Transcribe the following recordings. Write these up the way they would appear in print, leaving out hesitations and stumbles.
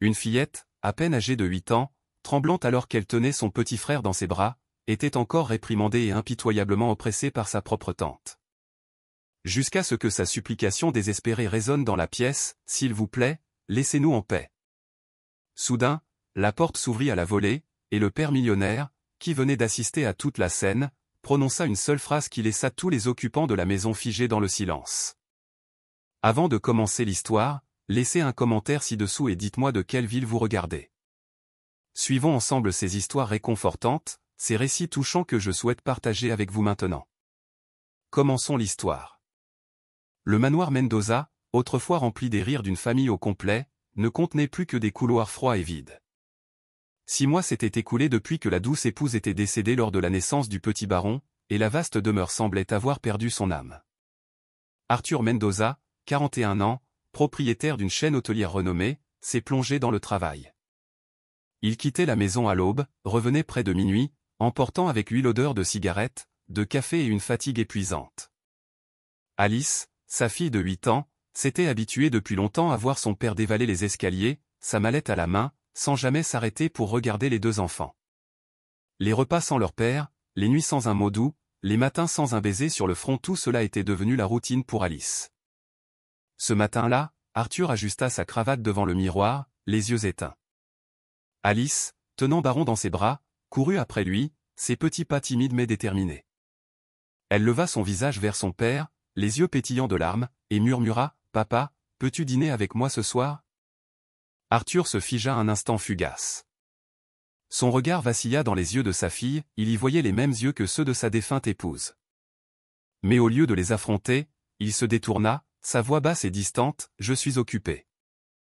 Une fillette, à peine âgée de 8 ans, tremblante alors qu'elle tenait son petit frère dans ses bras, était encore réprimandée et impitoyablement oppressée par sa propre tante. Jusqu'à ce que sa supplication désespérée résonne dans la pièce, « S'il vous plaît, laissez-nous en paix. » Soudain, la porte s'ouvrit à la volée, et le père millionnaire, qui venait d'assister à toute la scène, prononça une seule phrase qui laissa tous les occupants de la maison figés dans le silence. Avant de commencer l'histoire, laissez un commentaire ci-dessous et dites-moi de quelle ville vous regardez. Suivons ensemble ces histoires réconfortantes, ces récits touchants que je souhaite partager avec vous maintenant. Commençons l'histoire. Le manoir Mendoza, autrefois rempli des rires d'une famille au complet, ne contenait plus que des couloirs froids et vides. 6 mois s'étaient écoulés depuis que la douce épouse était décédée lors de la naissance du petit baron, et la vaste demeure semblait avoir perdu son âme. Arthur Mendoza, 41 ans, propriétaire d'une chaîne hôtelière renommée, s'est plongé dans le travail. Il quittait la maison à l'aube, revenait près de minuit, emportant avec lui l'odeur de cigarettes, de café et une fatigue épuisante. Alice, sa fille de 8 ans, s'était habituée depuis longtemps à voir son père dévaler les escaliers, sa mallette à la main, sans jamais s'arrêter pour regarder les 2 enfants. Les repas sans leur père, les nuits sans un mot doux, les matins sans un baiser sur le front, tout cela était devenu la routine pour Alice. Ce matin-là, Arthur ajusta sa cravate devant le miroir, les yeux éteints. Alice, tenant Baron dans ses bras, courut après lui, ses petits pas timides mais déterminés. Elle leva son visage vers son père, les yeux pétillants de larmes, et murmura, « Papa, peux-tu dîner avec moi ce soir ?» Arthur se figea un instant fugace. Son regard vacilla dans les yeux de sa fille, il y voyait les mêmes yeux que ceux de sa défunte épouse. Mais au lieu de les affronter, il se détourna, sa voix basse et distante, « Je suis occupé. »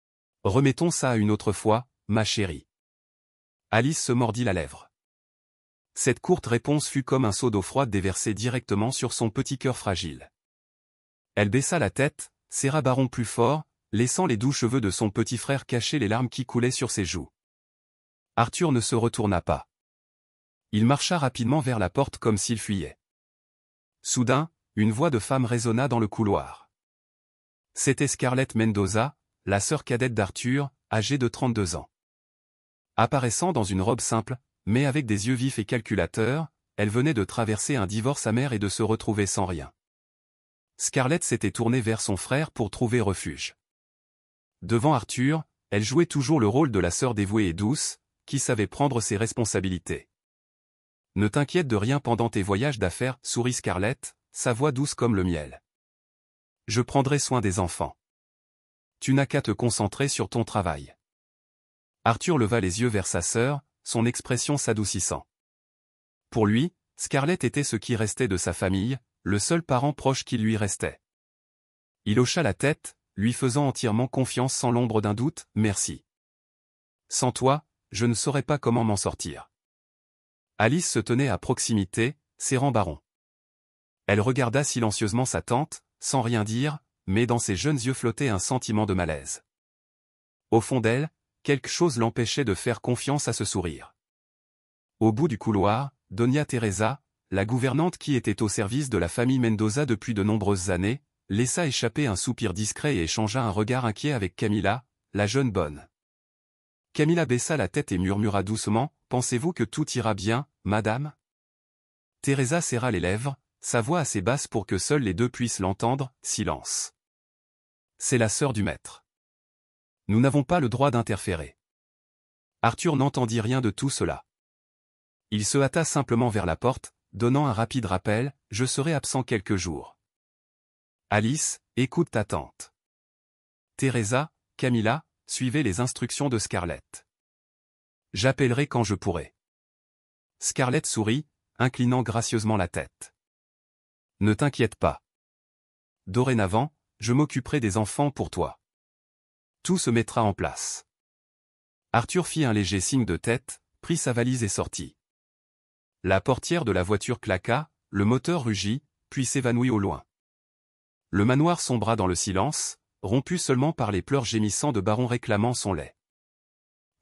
« Remettons ça à une autre fois, ma chérie. » Alice se mordit la lèvre. Cette courte réponse fut comme un seau d'eau froide déversé directement sur son petit cœur fragile. Elle baissa la tête, serra Baron plus fort, laissant les doux cheveux de son petit frère cacher les larmes qui coulaient sur ses joues. Arthur ne se retourna pas. Il marcha rapidement vers la porte comme s'il fuyait. Soudain, une voix de femme résonna dans le couloir. C'était Scarlett Mendoza, la sœur cadette d'Arthur, âgée de 32 ans. Apparaissant dans une robe simple, mais avec des yeux vifs et calculateurs, elle venait de traverser un divorce amer et de se retrouver sans rien. Scarlett s'était tournée vers son frère pour trouver refuge. Devant Arthur, elle jouait toujours le rôle de la sœur dévouée et douce, qui savait prendre ses responsabilités. « Ne t'inquiète de rien pendant tes voyages d'affaires, » sourit Scarlett, sa voix douce comme le miel. « Je prendrai soin des enfants. Tu n'as qu'à te concentrer sur ton travail. » Arthur leva les yeux vers sa sœur, son expression s'adoucissant. Pour lui, Scarlett était ce qui restait de sa famille, le seul parent proche qui lui restait. Il hocha la tête, lui faisant entièrement confiance sans l'ombre d'un doute, « Merci. Sans toi, je ne saurais pas comment m'en sortir. » Alice se tenait à proximité, serrant Baron. Elle regarda silencieusement sa tante, sans rien dire, mais dans ses jeunes yeux flottait un sentiment de malaise. Au fond d'elle, quelque chose l'empêchait de faire confiance à ce sourire. Au bout du couloir, Doña Teresa, la gouvernante qui était au service de la famille Mendoza depuis de nombreuses années, laissa échapper un soupir discret et échangea un regard inquiet avec Camila, la jeune bonne. Camila baissa la tête et murmura doucement, « Pensez-vous que tout ira bien, madame ?» Teresa serra les lèvres, sa voix assez basse pour que seuls les deux puissent l'entendre, silence. C'est la sœur du maître. Nous n'avons pas le droit d'interférer. Arthur n'entendit rien de tout cela. Il se hâta simplement vers la porte, donnant un rapide rappel, « Je serai absent quelques jours. » Alice, écoute ta tante. Teresa, Camila, suivez les instructions de Scarlett. J'appellerai quand je pourrai. Scarlett sourit, inclinant gracieusement la tête. Ne t'inquiète pas. Dorénavant, je m'occuperai des enfants pour toi. Tout se mettra en place. Arthur fit un léger signe de tête, prit sa valise et sortit. La portière de la voiture claqua, le moteur rugit, puis s'évanouit au loin. Le manoir sombra dans le silence, rompu seulement par les pleurs gémissants de Baron réclamant son lait.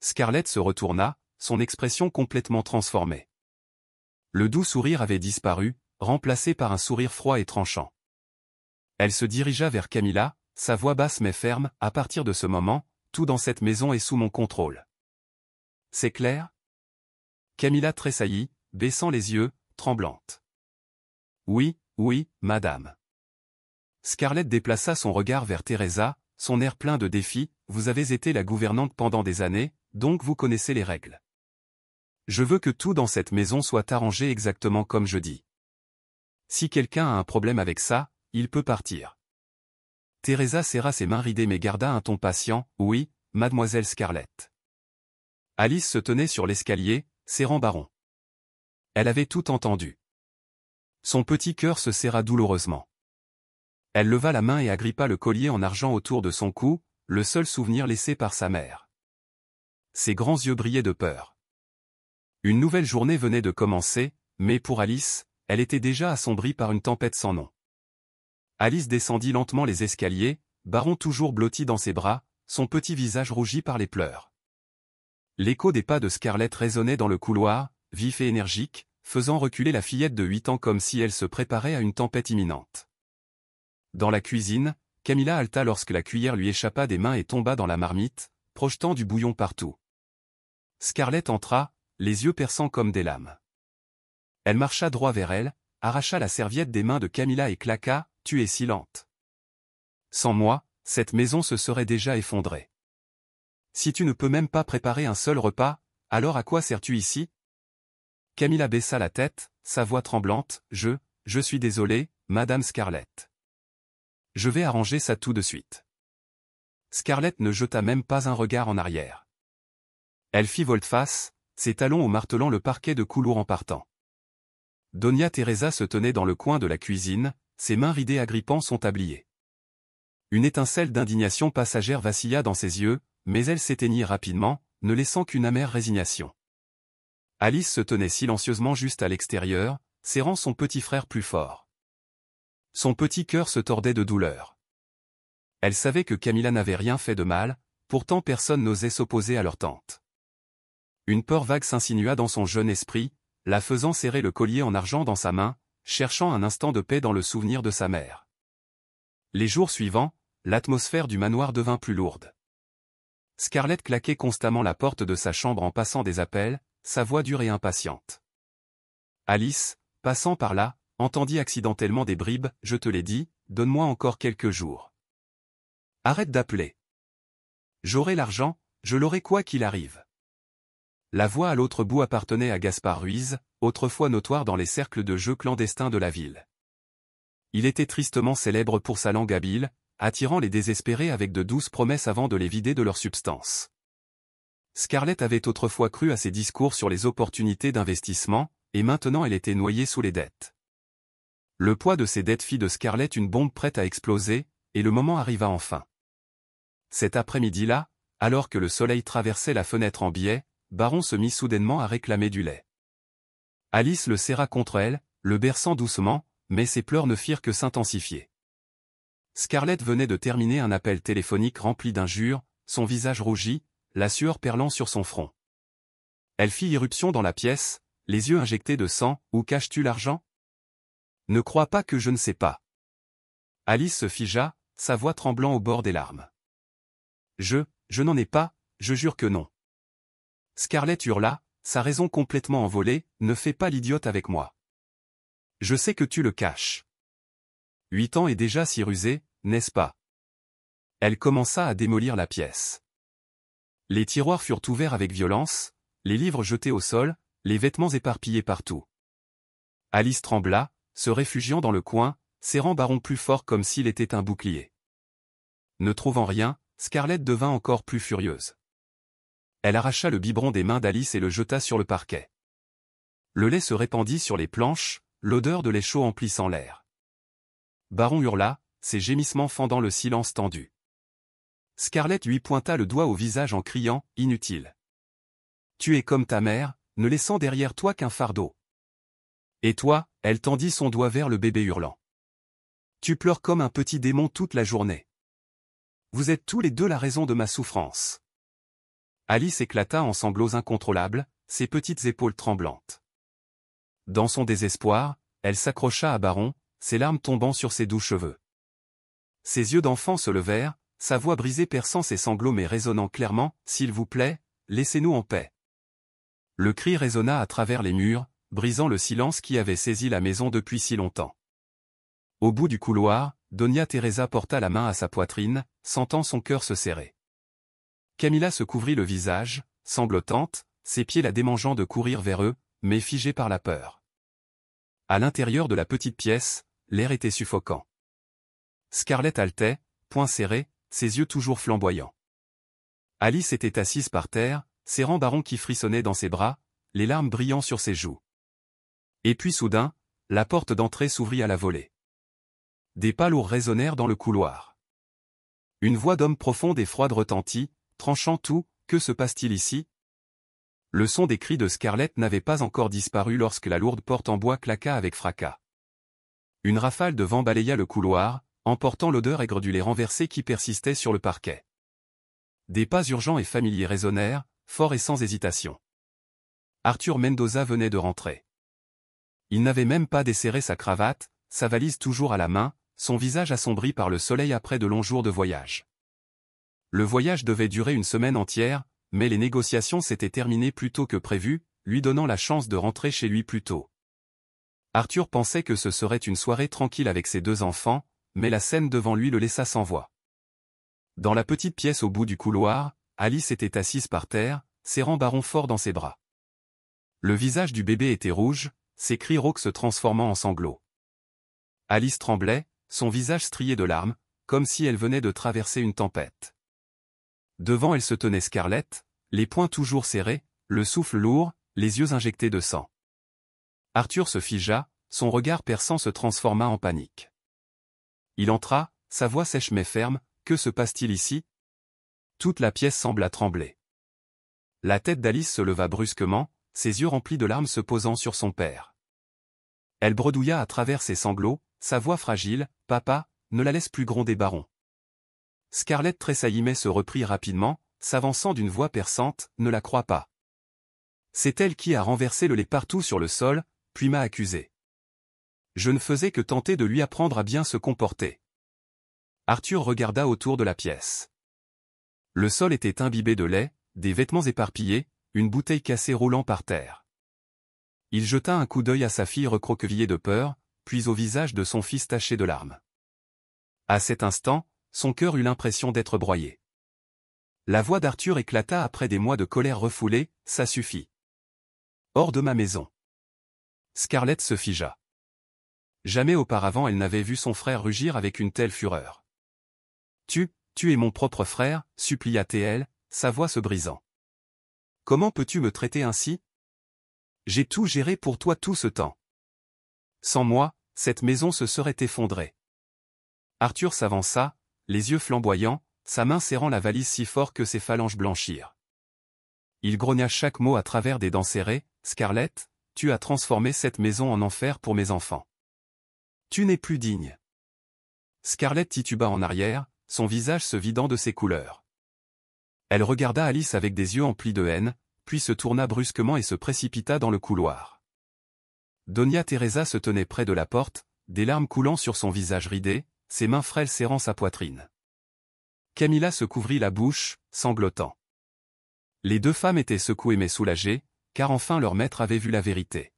Scarlett se retourna, son expression complètement transformée. Le doux sourire avait disparu, remplacé par un sourire froid et tranchant. Elle se dirigea vers Camila, sa voix basse mais ferme, « À partir de ce moment, tout dans cette maison est sous mon contrôle. C'est clair? Camilla tressaillit, baissant les yeux, tremblante. Oui, oui, madame. Scarlett déplaça son regard vers Teresa, son air plein de défi. Vous avez été la gouvernante pendant des années, donc vous connaissez les règles. Je veux que tout dans cette maison soit arrangé exactement comme je dis. Si quelqu'un a un problème avec ça, il peut partir. Teresa serra ses mains ridées mais garda un ton patient. Oui, mademoiselle Scarlett. Alice se tenait sur l'escalier, serrant Baron. Elle avait tout entendu. Son petit cœur se serra douloureusement. Elle leva la main et agrippa le collier en argent autour de son cou, le seul souvenir laissé par sa mère. Ses grands yeux brillaient de peur. Une nouvelle journée venait de commencer, mais pour Alice, elle était déjà assombrie par une tempête sans nom. Alice descendit lentement les escaliers, Baron toujours blotti dans ses bras, son petit visage rougi par les pleurs. L'écho des pas de Scarlett résonnait dans le couloir, vif et énergique, faisant reculer la fillette de 8 ans comme si elle se préparait à une tempête imminente. Dans la cuisine, Camilla halta lorsque la cuillère lui échappa des mains et tomba dans la marmite, projetant du bouillon partout. Scarlett entra, les yeux perçants comme des lames. Elle marcha droit vers elle, arracha la serviette des mains de Camilla et claqua, « Tu es si lente. Sans moi, cette maison se serait déjà effondrée. Si tu ne peux même pas préparer un seul repas, alors à quoi sers-tu ici ?» Camilla baissa la tête, sa voix tremblante, « Je suis désolée, Madame Scarlett. Je vais arranger ça tout de suite. » Scarlett ne jeta même pas un regard en arrière. Elle fit volte-face, ses talons au martelant le parquet de couloir en partant. Doña Teresa se tenait dans le coin de la cuisine, ses mains ridées agrippant son tablier. Une étincelle d'indignation passagère vacilla dans ses yeux, mais elle s'éteignit rapidement, ne laissant qu'une amère résignation. Alice se tenait silencieusement juste à l'extérieur, serrant son petit frère plus fort. Son petit cœur se tordait de douleur. Elle savait que Camilla n'avait rien fait de mal, pourtant personne n'osait s'opposer à leur tante. Une peur vague s'insinua dans son jeune esprit, la faisant serrer le collier en argent dans sa main, cherchant un instant de paix dans le souvenir de sa mère. Les jours suivants, l'atmosphère du manoir devint plus lourde. Scarlett claquait constamment la porte de sa chambre en passant des appels, sa voix dure et impatiente. Alice, passant par là, entendit accidentellement des bribes, « Je te l'ai dit, donne-moi encore quelques jours. Arrête d'appeler. J'aurai l'argent, je l'aurai quoi qu'il arrive. » La voix à l'autre bout appartenait à Gaspard Ruiz, autrefois notoire dans les cercles de jeux clandestins de la ville. Il était tristement célèbre pour sa langue habile, attirant les désespérés avec de douces promesses avant de les vider de leur substance. Scarlett avait autrefois cru à ses discours sur les opportunités d'investissement, et maintenant elle était noyée sous les dettes. Le poids de ses dettes fit de Scarlett une bombe prête à exploser, et le moment arriva enfin. Cet après-midi-là, alors que le soleil traversait la fenêtre en biais, Baron se mit soudainement à réclamer du lait. Alice le serra contre elle, le berçant doucement, mais ses pleurs ne firent que s'intensifier. Scarlett venait de terminer un appel téléphonique rempli d'injures, son visage rougi, la sueur perlant sur son front. Elle fit irruption dans la pièce, les yeux injectés de sang, « Où caches-tu l'argent ? Ne crois pas que je ne sais pas. » Alice se figea, sa voix tremblant au bord des larmes. Je n'en ai pas, je jure que non. » Scarlett hurla, sa raison complètement envolée, « Ne fais pas l'idiote avec moi. Je sais que tu le caches. 8 ans est déjà si rusé, n'est-ce pas ?» Elle commença à démolir la pièce. Les tiroirs furent ouverts avec violence, les livres jetés au sol, les vêtements éparpillés partout. Alice trembla, se réfugiant dans le coin, serrant Baron plus fort comme s'il était un bouclier. Ne trouvant rien, Scarlett devint encore plus furieuse. Elle arracha le biberon des mains d'Alice et le jeta sur le parquet. Le lait se répandit sur les planches, l'odeur de lait chaud emplissant l'air. Baron hurla, ses gémissements fendant le silence tendu. Scarlett lui pointa le doigt au visage en criant, « Inutile. Tu es comme ta mère, ne laissant derrière toi qu'un fardeau. Et toi ?» Elle tendit son doigt vers le bébé hurlant. « Tu pleures comme un petit démon toute la journée. Vous êtes tous les deux la raison de ma souffrance. » Alice éclata en sanglots incontrôlables, ses petites épaules tremblantes. Dans son désespoir, elle s'accrocha à Baron, ses larmes tombant sur ses doux cheveux. Ses yeux d'enfant se levèrent, sa voix brisée perçant ses sanglots mais résonnant clairement, « S'il vous plaît, laissez-nous en paix. » Le cri résonna à travers les murs, brisant le silence qui avait saisi la maison depuis si longtemps. Au bout du couloir, Doña Teresa porta la main à sa poitrine, sentant son cœur se serrer. Camila se couvrit le visage, sanglotante, ses pieds la démangeant de courir vers eux, mais figée par la peur. À l'intérieur de la petite pièce, l'air était suffocant. Scarlett haletait, poings serrés, ses yeux toujours flamboyants. Alice était assise par terre, serrant Baron qui frissonnait dans ses bras, les larmes brillant sur ses joues. Et puis soudain, la porte d'entrée s'ouvrit à la volée. Des pas lourds résonnèrent dans le couloir. Une voix d'homme profonde et froide retentit, tranchant tout, « Que se passe-t-il ici ?» Le son des cris de Scarlett n'avait pas encore disparu lorsque la lourde porte en bois claqua avec fracas. Une rafale de vent balaya le couloir, emportant l'odeur aigre du lait renversé qui persistait sur le parquet. Des pas urgents et familiers résonnèrent, forts et sans hésitation. Arthur Mendoza venait de rentrer. Il n'avait même pas desserré sa cravate, sa valise toujours à la main, son visage assombri par le soleil après de longs jours de voyage. Le voyage devait durer une semaine entière, mais les négociations s'étaient terminées plus tôt que prévu, lui donnant la chance de rentrer chez lui plus tôt. Arthur pensait que ce serait une soirée tranquille avec ses 2 enfants, mais la scène devant lui le laissa sans voix. Dans la petite pièce au bout du couloir, Alice était assise par terre, serrant Baron fort dans ses bras. Le visage du bébé était rouge, ses cris rauques se transformant en sanglots. Alice tremblait, son visage strié de larmes, comme si elle venait de traverser une tempête. Devant elle se tenait Scarlett, les poings toujours serrés, le souffle lourd, les yeux injectés de sang. Arthur se figea, son regard perçant se transforma en panique. Il entra, sa voix sèche mais ferme, « Que se passe-t-il ici ?» Toute la pièce sembla trembler. La tête d'Alice se leva brusquement, ses yeux remplis de larmes se posant sur son père. Elle bredouilla à travers ses sanglots, sa voix fragile, « Papa, ne la laisse plus gronder Baron. » Scarlett tressaillit mais se reprit rapidement, s'avançant d'une voix perçante, « Ne la crois pas. C'est elle qui a renversé le lait partout sur le sol, puis m'a accusé. Je ne faisais que tenter de lui apprendre à bien se comporter. » Arthur regarda autour de la pièce. Le sol était imbibé de lait, des vêtements éparpillés, une bouteille cassée roulant par terre. Il jeta un coup d'œil à sa fille recroquevillée de peur, puis au visage de son fils taché de larmes. À cet instant, son cœur eut l'impression d'être broyé. La voix d'Arthur éclata après des mois de colère refoulée, « Ça suffit. Hors de ma maison. » Scarlett se figea. Jamais auparavant elle n'avait vu son frère rugir avec une telle fureur. « Tu es mon propre frère, » supplia-t-elle, sa voix se brisant. « Comment peux-tu me traiter ainsi? J'ai tout géré pour toi tout ce temps. Sans moi, cette maison se serait effondrée. » Arthur s'avança, les yeux flamboyants, sa main serrant la valise si fort que ses phalanges blanchirent. Il grogna chaque mot à travers des dents serrées, « Scarlett, tu as transformé cette maison en enfer pour mes enfants. Tu n'es plus digne. » Scarlett tituba en arrière, son visage se vidant de ses couleurs. Elle regarda Alice avec des yeux emplis de haine, puis se tourna brusquement et se précipita dans le couloir. Doña Teresa se tenait près de la porte, des larmes coulant sur son visage ridé, ses mains frêles serrant sa poitrine. Camila se couvrit la bouche, sanglotant. Les 2 femmes étaient secouées mais soulagées, car enfin leur maître avait vu la vérité.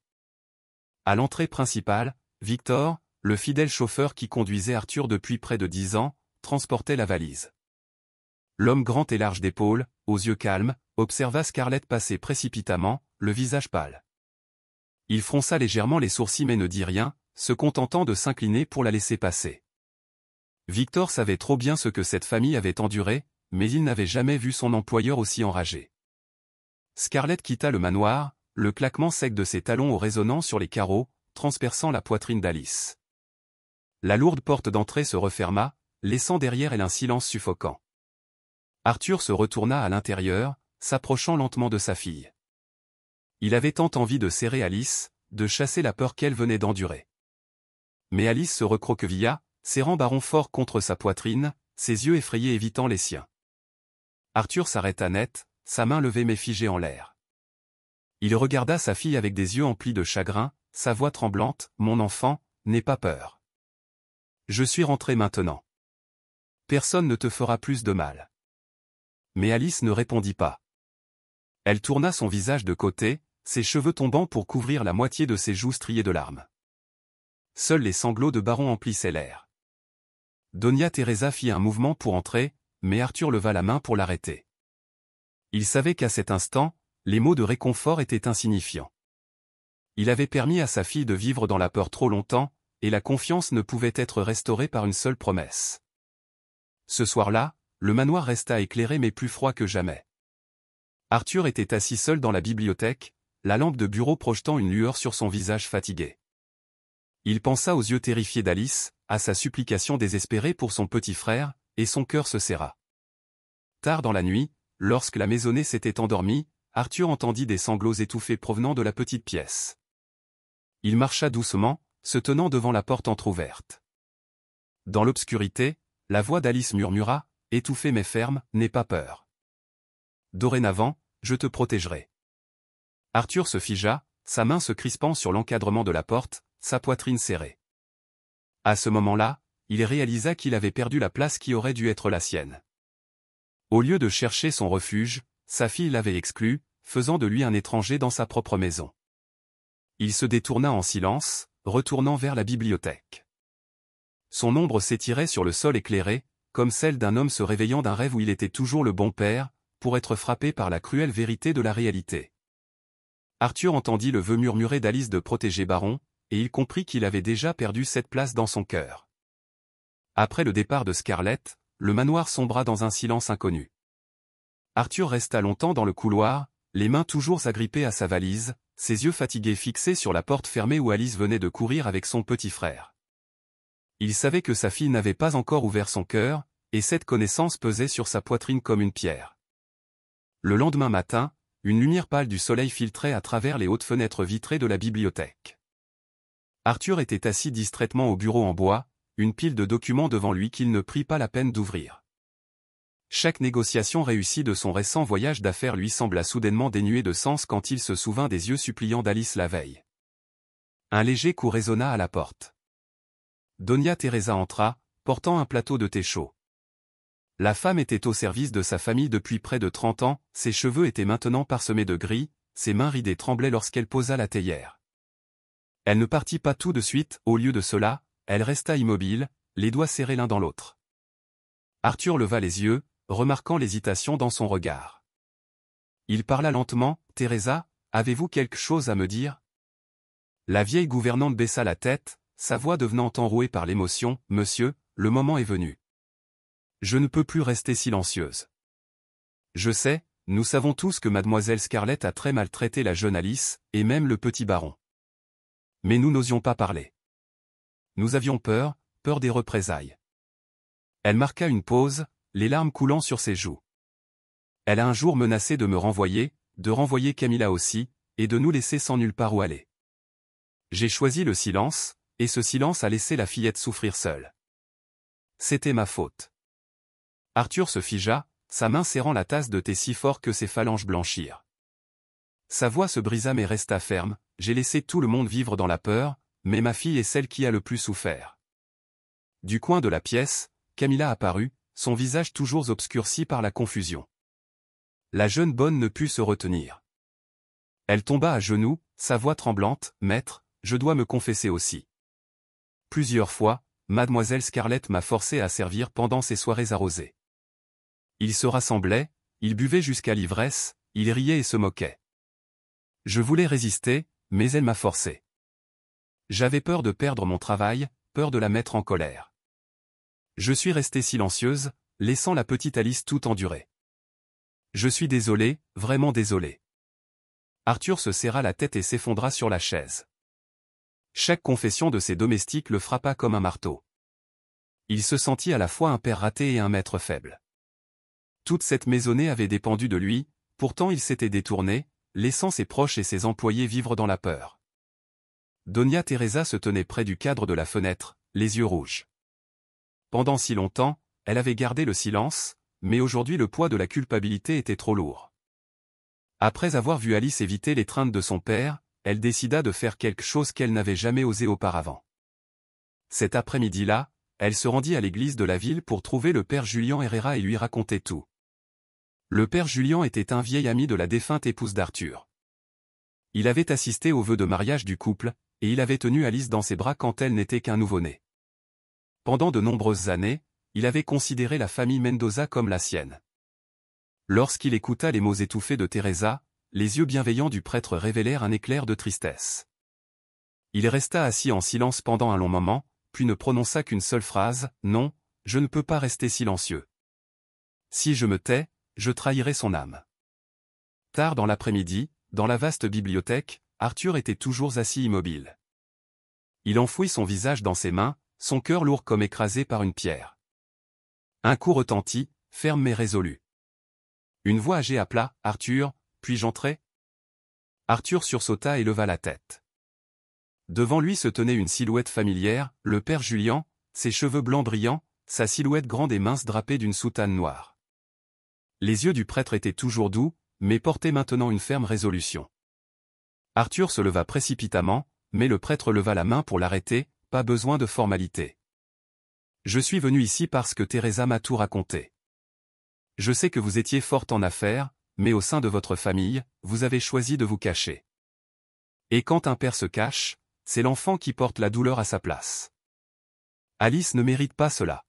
À l'entrée principale, Victor, le fidèle chauffeur qui conduisait Arthur depuis près de 10 ans, transportait la valise. L'homme grand et large d'épaules, aux yeux calmes, observa Scarlett passer précipitamment, le visage pâle. Il fronça légèrement les sourcils mais ne dit rien, se contentant de s'incliner pour la laisser passer. Victor savait trop bien ce que cette famille avait enduré, mais il n'avait jamais vu son employeur aussi enragé. Scarlett quitta le manoir, le claquement sec de ses talons au résonnant sur les carreaux, transperçant la poitrine d'Alice. La lourde porte d'entrée se referma, laissant derrière elle un silence suffocant. Arthur se retourna à l'intérieur, s'approchant lentement de sa fille. Il avait tant envie de serrer Alice, de chasser la peur qu'elle venait d'endurer. Mais Alice se recroquevilla, serrant Baron fort contre sa poitrine, ses yeux effrayés évitant les siens. Arthur s'arrêta net, sa main levée mais figée en l'air. Il regarda sa fille avec des yeux emplis de chagrin, sa voix tremblante, « Mon enfant, n'aie pas peur. Je suis rentré maintenant. Personne ne te fera plus de mal. Mais Alice ne répondit pas. Elle tourna son visage de côté, ses cheveux tombant pour couvrir la moitié de ses joues striées de larmes. Seuls les sanglots de Baron emplissaient l'air. Doña Teresa fit un mouvement pour entrer, mais Arthur leva la main pour l'arrêter. Il savait qu'à cet instant, les mots de réconfort étaient insignifiants. Il avait permis à sa fille de vivre dans la peur trop longtemps, et la confiance ne pouvait être restaurée par une seule promesse. Ce soir-là, le manoir resta éclairé mais plus froid que jamais. Arthur était assis seul dans la bibliothèque, la lampe de bureau projetant une lueur sur son visage fatigué. Il pensa aux yeux terrifiés d'Alice, à sa supplication désespérée pour son petit frère, et son cœur se serra. Tard dans la nuit, lorsque la maisonnée s'était endormie, Arthur entendit des sanglots étouffés provenant de la petite pièce. Il marcha doucement, se tenant devant la porte entr'ouverte. Dans l'obscurité, la voix d'Alice murmura, étouffée mais ferme, « N'aie pas peur. Dorénavant, je te protégerai. » Arthur se figea, sa main se crispant sur l'encadrement de la porte, sa poitrine serrée. À ce moment-là, il réalisa qu'il avait perdu la place qui aurait dû être la sienne. Au lieu de chercher son refuge, sa fille l'avait exclu, faisant de lui un étranger dans sa propre maison. Il se détourna en silence, retournant vers la bibliothèque. Son ombre s'étirait sur le sol éclairé, comme celle d'un homme se réveillant d'un rêve où il était toujours le bon père, pour être frappé par la cruelle vérité de la réalité. Arthur entendit le vœu murmuré d'Alice de protéger Baron, et il comprit qu'il avait déjà perdu cette place dans son cœur. Après le départ de Scarlett, le manoir sombra dans un silence inconnu. Arthur resta longtemps dans le couloir, les mains toujours agrippées à sa valise, ses yeux fatigués fixés sur la porte fermée où Alice venait de courir avec son petit frère. Il savait que sa fille n'avait pas encore ouvert son cœur, et cette connaissance pesait sur sa poitrine comme une pierre. Le lendemain matin, une lumière pâle du soleil filtrait à travers les hautes fenêtres vitrées de la bibliothèque. Arthur était assis distraitement au bureau en bois, une pile de documents devant lui qu'il ne prit pas la peine d'ouvrir. Chaque négociation réussie de son récent voyage d'affaires lui sembla soudainement dénuée de sens quand il se souvint des yeux suppliants d'Alice la veille. Un léger coup résonna à la porte. Doña Teresa entra, portant un plateau de thé chaud. La femme était au service de sa famille depuis près de 30 ans, ses cheveux étaient maintenant parsemés de gris, ses mains ridées tremblaient lorsqu'elle posa la théière. Elle ne partit pas tout de suite, au lieu de cela, elle resta immobile, les doigts serrés l'un dans l'autre. Arthur leva les yeux, remarquant l'hésitation dans son regard. Il parla lentement, « Teresa, avez-vous quelque chose à me dire ?» La vieille gouvernante baissa la tête, sa voix devenant enrouée par l'émotion, « Monsieur, le moment est venu. Je ne peux plus rester silencieuse. Je sais, nous savons tous que mademoiselle Scarlett a très maltraité la jeune Alice, et même le petit baron. Mais nous n'osions pas parler. Nous avions peur, peur des représailles. » Elle marqua une pause, les larmes coulant sur ses joues. Elle a un jour menacé de me renvoyer, de renvoyer Camilla aussi, et de nous laisser sans nulle part où aller. J'ai choisi le silence, et ce silence a laissé la fillette souffrir seule. C'était ma faute. Arthur se figea, sa main serrant la tasse de thé si fort que ses phalanges blanchirent. Sa voix se brisa mais resta ferme, « J'ai laissé tout le monde vivre dans la peur, mais ma fille est celle qui a le plus souffert. » Du coin de la pièce, Camilla apparut, son visage toujours obscurci par la confusion. La jeune bonne ne put se retenir. Elle tomba à genoux, sa voix tremblante, « Maître, je dois me confesser aussi. Plusieurs fois, mademoiselle Scarlett m'a forcé à servir pendant ces soirées arrosées. Ils se rassemblaient, ils buvaient jusqu'à l'ivresse, ils riaient et se moquaient. Je voulais résister, mais elle m'a forcé. J'avais peur de perdre mon travail, peur de la mettre en colère. Je suis restée silencieuse, laissant la petite Alice tout endurer. Je suis désolé, vraiment désolé. » Arthur se serra la tête et s'effondra sur la chaise. Chaque confession de ses domestiques le frappa comme un marteau. Il se sentit à la fois un père raté et un maître faible. Toute cette maisonnée avait dépendu de lui, pourtant il s'était détourné, laissant ses proches et ses employés vivre dans la peur. Doña Teresa se tenait près du cadre de la fenêtre, les yeux rouges. Pendant si longtemps, elle avait gardé le silence, mais aujourd'hui le poids de la culpabilité était trop lourd. Après avoir vu Alice éviter l'étreinte de son père, elle décida de faire quelque chose qu'elle n'avait jamais osé auparavant. Cet après-midi-là, elle se rendit à l'église de la ville pour trouver le père Julian Herrera et lui raconter tout. Le père Julian était un vieil ami de la défunte épouse d'Arthur. Il avait assisté au vœu de mariage du couple, et il avait tenu Alice dans ses bras quand elle n'était qu'un nouveau-né. Pendant de nombreuses années, il avait considéré la famille Mendoza comme la sienne. Lorsqu'il écouta les mots étouffés de Teresa, les yeux bienveillants du prêtre révélèrent un éclair de tristesse. Il resta assis en silence pendant un long moment, puis ne prononça qu'une seule phrase, « Non, je ne peux pas rester silencieux. Si je me tais, je trahirai son âme. » Tard dans l'après-midi, dans la vaste bibliothèque, Arthur était toujours assis immobile. Il enfouit son visage dans ses mains, son cœur lourd comme écrasé par une pierre. Un coup retentit, ferme mais résolu. Une voix âgée appela, « Arthur, puis-je entrer ?» Arthur sursauta et leva la tête. Devant lui se tenait une silhouette familière, le père Julian, ses cheveux blancs brillants, sa silhouette grande et mince drapée d'une soutane noire. Les yeux du prêtre étaient toujours doux, mais portaient maintenant une ferme résolution. Arthur se leva précipitamment, mais le prêtre leva la main pour l'arrêter, pas besoin de formalité. « Je suis venu ici parce que Teresa m'a tout raconté. Je sais que vous étiez forte en affaires, mais au sein de votre famille, vous avez choisi de vous cacher. Et quand un père se cache, c'est l'enfant qui porte la douleur à sa place. Alice ne mérite pas cela.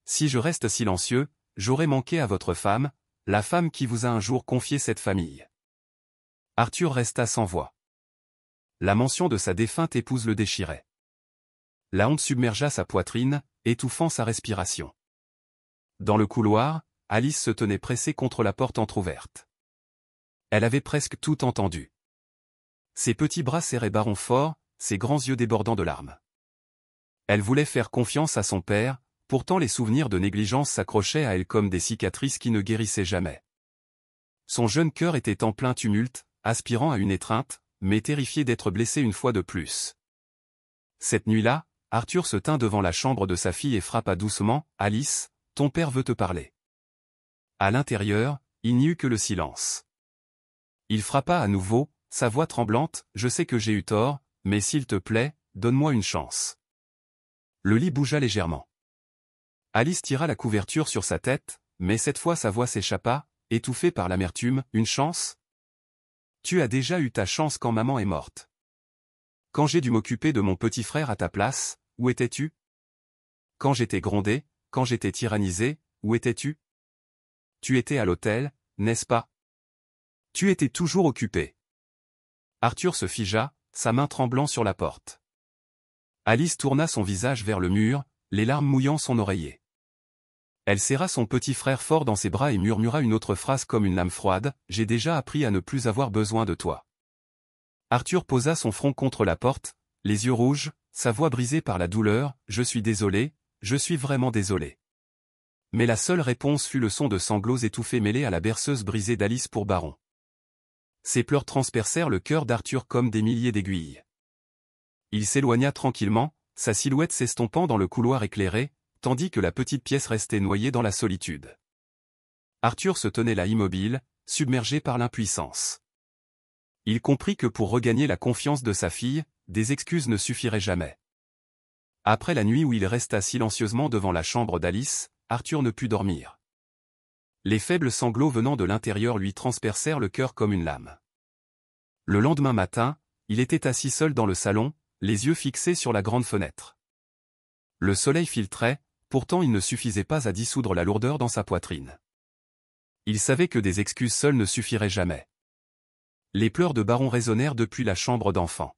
Si je reste silencieux, j'aurai manqué à votre femme, la femme qui vous a un jour confié cette famille. » Arthur resta sans voix. La mention de sa défunte épouse le déchirait. La honte submergea sa poitrine, étouffant sa respiration. Dans le couloir, Alice se tenait pressée contre la porte entr'ouverte. Elle avait presque tout entendu. Ses petits bras serraient Baron fort, ses grands yeux débordant de larmes. Elle voulait faire confiance à son père, pourtant les souvenirs de négligence s'accrochaient à elle comme des cicatrices qui ne guérissaient jamais. Son jeune cœur était en plein tumulte, aspirant à une étreinte, mais terrifié d'être blessé une fois de plus. Cette nuit-là, Arthur se tint devant la chambre de sa fille et frappa doucement, « Alice, ton père veut te parler. » À l'intérieur, il n'y eut que le silence. Il frappa à nouveau, sa voix tremblante, « Je sais que j'ai eu tort, mais s'il te plaît, donne-moi une chance. » Le lit bougea légèrement. Alice tira la couverture sur sa tête, mais cette fois sa voix s'échappa, étouffée par l'amertume, « Une chance ? Tu as déjà eu ta chance quand maman est morte. Quand j'ai dû m'occuper de mon petit frère à ta place, où étais-tu? Quand j'étais grondé, quand j'étais tyrannisé, où étais-tu? Tu étais à l'hôtel, n'est-ce pas? Tu étais toujours occupé. » Arthur se figea, sa main tremblant sur la porte. Alice tourna son visage vers le mur, les larmes mouillant son oreiller. Elle serra son petit frère fort dans ses bras et murmura une autre phrase comme une lame froide, « J'ai déjà appris à ne plus avoir besoin de toi. » Arthur posa son front contre la porte, les yeux rouges, sa voix brisée par la douleur, « Je suis désolé, je suis vraiment désolé. » Mais la seule réponse fut le son de sanglots étouffés mêlés à la berceuse brisée d'Alice pour Baron. Ses pleurs transpercèrent le cœur d'Arthur comme des milliers d'aiguilles. Il s'éloigna tranquillement, sa silhouette s'estompant dans le couloir éclairé, tandis que la petite pièce restait noyée dans la solitude. Arthur se tenait là immobile, submergé par l'impuissance. Il comprit que pour regagner la confiance de sa fille, des excuses ne suffiraient jamais. Après la nuit où il resta silencieusement devant la chambre d'Alice, Arthur ne put dormir. Les faibles sanglots venant de l'intérieur lui transpercèrent le cœur comme une lame. Le lendemain matin, il était assis seul dans le salon, les yeux fixés sur la grande fenêtre. Le soleil filtrait, pourtant il ne suffisait pas à dissoudre la lourdeur dans sa poitrine. Il savait que des excuses seules ne suffiraient jamais. Les pleurs de Baron résonnèrent depuis la chambre d'enfant.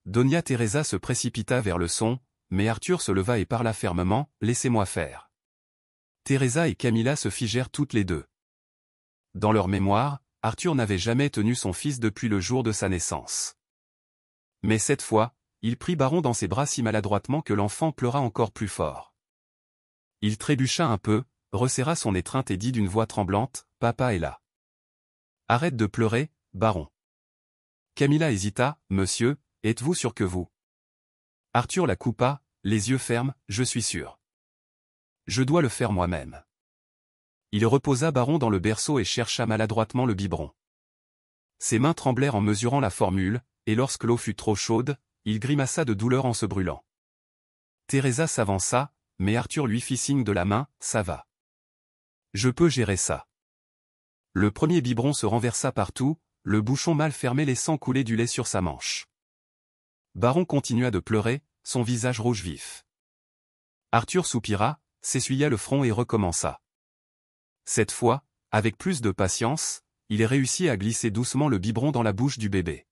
Doña Teresa se précipita vers le son, mais Arthur se leva et parla fermement, « Laissez-moi faire. » Teresa et Camilla se figèrent toutes les deux. Dans leur mémoire, Arthur n'avait jamais tenu son fils depuis le jour de sa naissance. Mais cette fois, il prit Baron dans ses bras si maladroitement que l'enfant pleura encore plus fort. Il trébucha un peu, resserra son étreinte et dit d'une voix tremblante, « Papa est là. » « Arrête de pleurer, Baron. » Camilla hésita, « Monsieur, êtes-vous sûr que vous ?» Arthur la coupa, les yeux fermes, « Je suis sûr. Je dois le faire moi-même. » Il reposa Baron dans le berceau et chercha maladroitement le biberon. Ses mains tremblèrent en mesurant la formule, et lorsque l'eau fut trop chaude, il grimaça de douleur en se brûlant. Teresa s'avança, mais Arthur lui fit signe de la main, ça va. Je peux gérer ça. Le premier biberon se renversa partout, le bouchon mal fermé laissant couler du lait sur sa manche. Baron continua de pleurer, son visage rouge vif. Arthur soupira, s'essuya le front et recommença. Cette fois, avec plus de patience, il réussit à glisser doucement le biberon dans la bouche du bébé.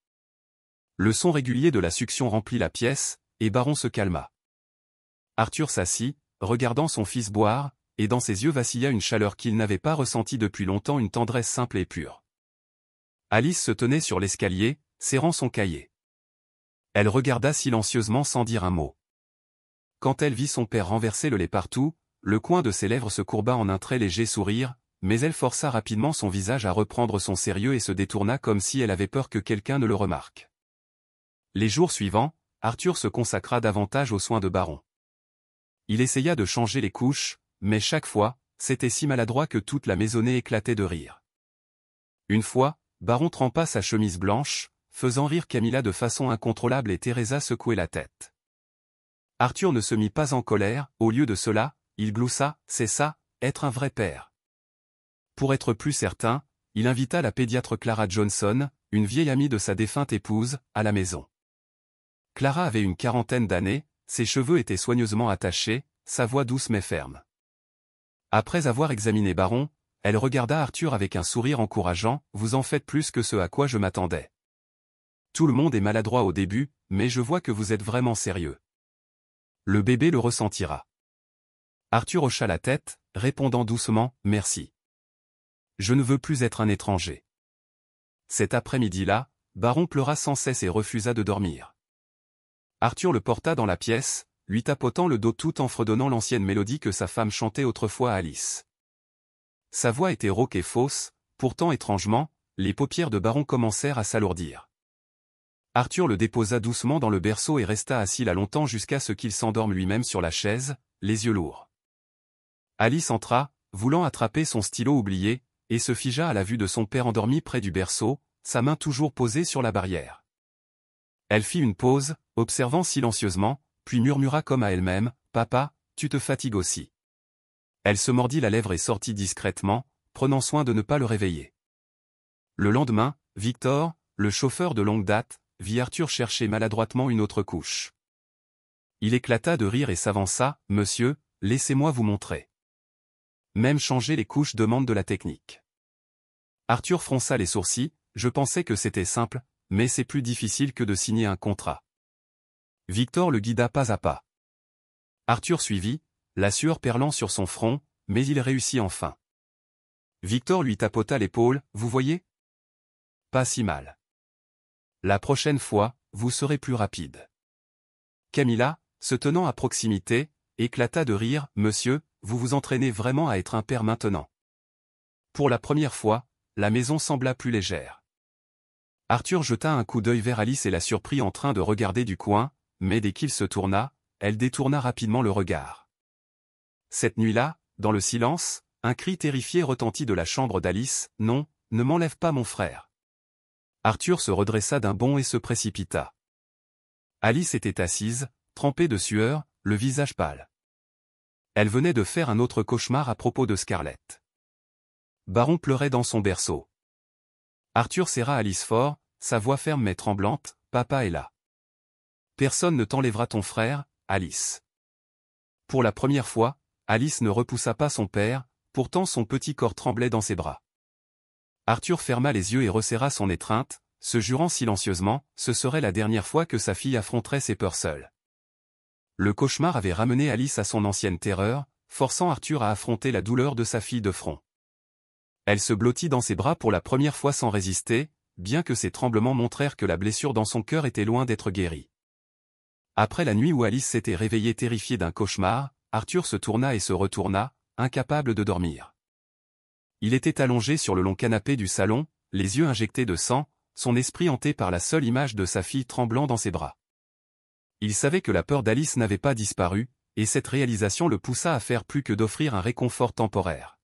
Le son régulier de la succion remplit la pièce, et Baron se calma. Arthur s'assit, regardant son fils boire, et dans ses yeux vacilla une chaleur qu'il n'avait pas ressentie depuis longtemps, une tendresse simple et pure. Alice se tenait sur l'escalier, serrant son cahier. Elle regarda silencieusement sans dire un mot. Quand elle vit son père renverser le lait partout, le coin de ses lèvres se courba en un très léger sourire, mais elle força rapidement son visage à reprendre son sérieux et se détourna comme si elle avait peur que quelqu'un ne le remarque. Les jours suivants, Arthur se consacra davantage aux soins de Baron. Il essaya de changer les couches, mais chaque fois, c'était si maladroit que toute la maisonnée éclatait de rire. Une fois, Baron trempa sa chemise blanche, faisant rire Camilla de façon incontrôlable et Teresa secouait la tête. Arthur ne se mit pas en colère, au lieu de cela, il gloussa, c'est ça, être un vrai père. Pour être plus certain, il invita la pédiatre Clara Johnson, une vieille amie de sa défunte épouse, à la maison. Clara avait une quarantaine d'années, ses cheveux étaient soigneusement attachés, sa voix douce mais ferme. Après avoir examiné Baron, elle regarda Arthur avec un sourire encourageant, « Vous en faites plus que ce à quoi je m'attendais. Tout le monde est maladroit au début, mais je vois que vous êtes vraiment sérieux. » Le bébé le ressentira. Arthur hocha la tête, répondant doucement, « Merci. Je ne veux plus être un étranger. » Cet après-midi-là, Baron pleura sans cesse et refusa de dormir. Arthur le porta dans la pièce, lui tapotant le dos tout en fredonnant l'ancienne mélodie que sa femme chantait autrefois à Alice. Sa voix était rauque et fausse, pourtant étrangement, les paupières de Baron commencèrent à s'alourdir. Arthur le déposa doucement dans le berceau et resta assis là longtemps jusqu'à ce qu'il s'endorme lui-même sur la chaise, les yeux lourds. Alice entra, voulant attraper son stylo oublié, et se figea à la vue de son père endormi près du berceau, sa main toujours posée sur la barrière. Elle fit une pause, observant silencieusement, puis murmura comme à elle-même, « Papa, tu te fatigues aussi. » Elle se mordit la lèvre et sortit discrètement, prenant soin de ne pas le réveiller. Le lendemain, Victor, le chauffeur de longue date, vit Arthur chercher maladroitement une autre couche. Il éclata de rire et s'avança, « Monsieur, laissez-moi vous montrer. » Même changer les couches demande de la technique. Arthur fronça les sourcils, « Je pensais que c'était simple, mais c'est plus difficile que de signer un contrat. » Victor le guida pas à pas. Arthur suivit, la sueur perlant sur son front, mais il réussit enfin. Victor lui tapota l'épaule, « Vous voyez ? Pas si mal. La prochaine fois, vous serez plus rapide. » Camilla, se tenant à proximité, éclata de rire, « Monsieur, vous vous entraînez vraiment à être un père maintenant. » Pour la première fois, la maison sembla plus légère. Arthur jeta un coup d'œil vers Alice et la surprit en train de regarder du coin, mais dès qu'il se tourna, elle détourna rapidement le regard. Cette nuit-là, dans le silence, un cri terrifié retentit de la chambre d'Alice, « Non, ne m'enlève pas mon frère. » Arthur se redressa d'un bond et se précipita. Alice était assise, trempée de sueur, le visage pâle. Elle venait de faire un autre cauchemar à propos de Scarlett. Baron pleurait dans son berceau. Arthur serra Alice fort, sa voix ferme mais tremblante, « Papa est là. Personne ne t'enlèvera ton frère, Alice. » Pour la première fois, Alice ne repoussa pas son père, pourtant son petit corps tremblait dans ses bras. Arthur ferma les yeux et resserra son étreinte, se jurant silencieusement, ce serait la dernière fois que sa fille affronterait ses peurs seule. Le cauchemar avait ramené Alice à son ancienne terreur, forçant Arthur à affronter la douleur de sa fille de front. Elle se blottit dans ses bras pour la première fois sans résister, bien que ses tremblements montrèrent que la blessure dans son cœur était loin d'être guérie. Après la nuit où Alice s'était réveillée terrifiée d'un cauchemar, Arthur se tourna et se retourna, incapable de dormir. Il était allongé sur le long canapé du salon, les yeux injectés de sang, son esprit hanté par la seule image de sa fille tremblant dans ses bras. Il savait que la peur d'Alice n'avait pas disparu, et cette réalisation le poussa à faire plus que d'offrir un réconfort temporaire.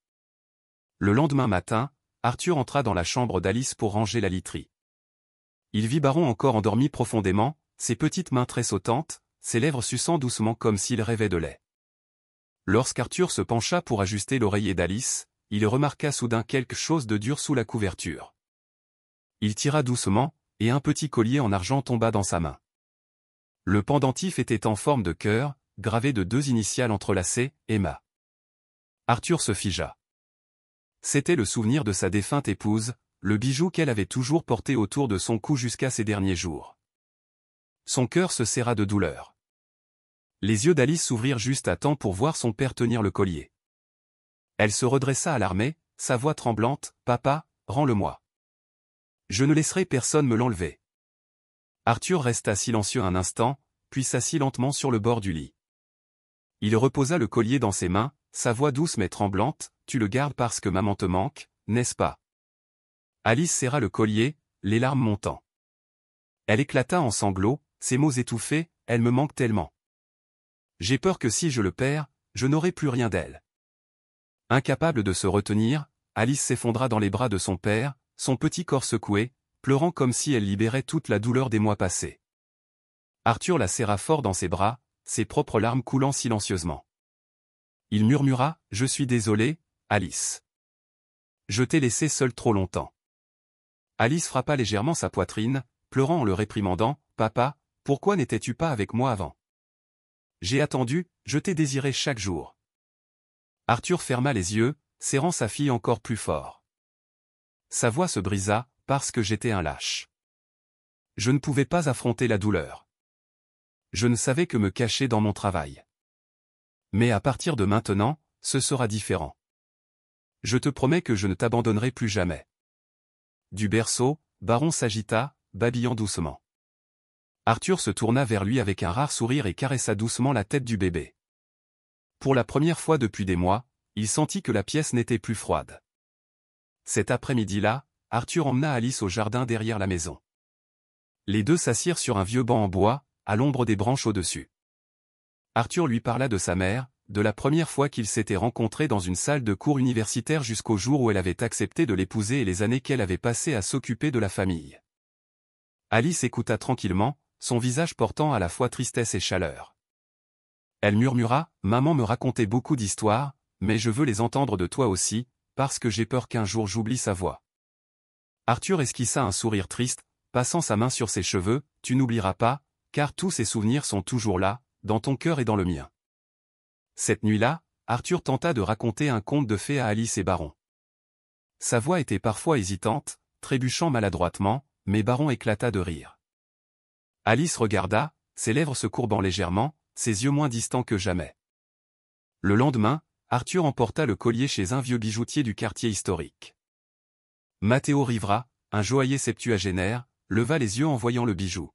Le lendemain matin, Arthur entra dans la chambre d'Alice pour ranger la literie. Il vit Baron encore endormi profondément, ses petites mains tressautantes, ses lèvres suçant doucement comme s'il rêvait de lait. Lorsqu'Arthur se pencha pour ajuster l'oreiller d'Alice, il remarqua soudain quelque chose de dur sous la couverture. Il tira doucement, et un petit collier en argent tomba dans sa main. Le pendentif était en forme de cœur, gravé de 2 initiales entrelacées, Emma. Arthur se figea. C'était le souvenir de sa défunte épouse, le bijou qu'elle avait toujours porté autour de son cou jusqu'à ses derniers jours. Son cœur se serra de douleur. Les yeux d'Alice s'ouvrirent juste à temps pour voir son père tenir le collier. Elle se redressa alarmée, sa voix tremblante, « Papa, rends-le-moi. Je ne laisserai personne me l'enlever. » Arthur resta silencieux un instant, puis s'assit lentement sur le bord du lit. Il reposa le collier dans ses mains, sa voix douce mais tremblante, « Tu le gardes parce que maman te manque, n'est-ce pas ?» Alice serra le collier, les larmes montant. Elle éclata en sanglots, ses mots étouffés, « Elle me manque tellement. J'ai peur que si je le perds, je n'aurai plus rien d'elle. » Incapable de se retenir, Alice s'effondra dans les bras de son père, son petit corps secoué, pleurant comme si elle libérait toute la douleur des mois passés. Arthur la serra fort dans ses bras, ses propres larmes coulant silencieusement. Il murmura, « Je suis désolé, Alice. Je t'ai laissé seule trop longtemps. » Alice frappa légèrement sa poitrine, pleurant en le réprimandant, « Papa, pourquoi n'étais-tu pas avec moi avant? J'ai attendu, je t'ai désiré chaque jour. » Arthur ferma les yeux, serrant sa fille encore plus fort. Sa voix se brisa, « Parce que j'étais un lâche. Je ne pouvais pas affronter la douleur. Je ne savais que me cacher dans mon travail. Mais à partir de maintenant, ce sera différent. Je te promets que je ne t'abandonnerai plus jamais. » Du berceau, Baron s'agita, babillant doucement. Arthur se tourna vers lui avec un rare sourire et caressa doucement la tête du bébé. Pour la première fois depuis des mois, il sentit que la pièce n'était plus froide. Cet après-midi-là, Arthur emmena Alice au jardin derrière la maison. Les deux s'assirent sur un vieux banc en bois, à l'ombre des branches au-dessus. Arthur lui parla de sa mère, de la première fois qu'ils s'étaient rencontrés dans une salle de cours universitaire jusqu'au jour où elle avait accepté de l'épouser et les années qu'elle avait passées à s'occuper de la famille. Alice écouta tranquillement, son visage portant à la fois tristesse et chaleur. Elle murmura, « Maman me racontait beaucoup d'histoires, mais je veux les entendre de toi aussi, parce que j'ai peur qu'un jour j'oublie sa voix. » Arthur esquissa un sourire triste, passant sa main sur ses cheveux, « Tu n'oublieras pas, car tous ces souvenirs sont toujours là, dans ton cœur et dans le mien. » Cette nuit-là, Arthur tenta de raconter un conte de fées à Alice et Baron. Sa voix était parfois hésitante, trébuchant maladroitement, mais Baron éclata de rire. Alice regarda, ses lèvres se courbant légèrement, ses yeux moins distants que jamais. Le lendemain, Arthur emporta le collier chez un vieux bijoutier du quartier historique. Matteo Rivera, un joaillier septuagénaire, leva les yeux en voyant le bijou.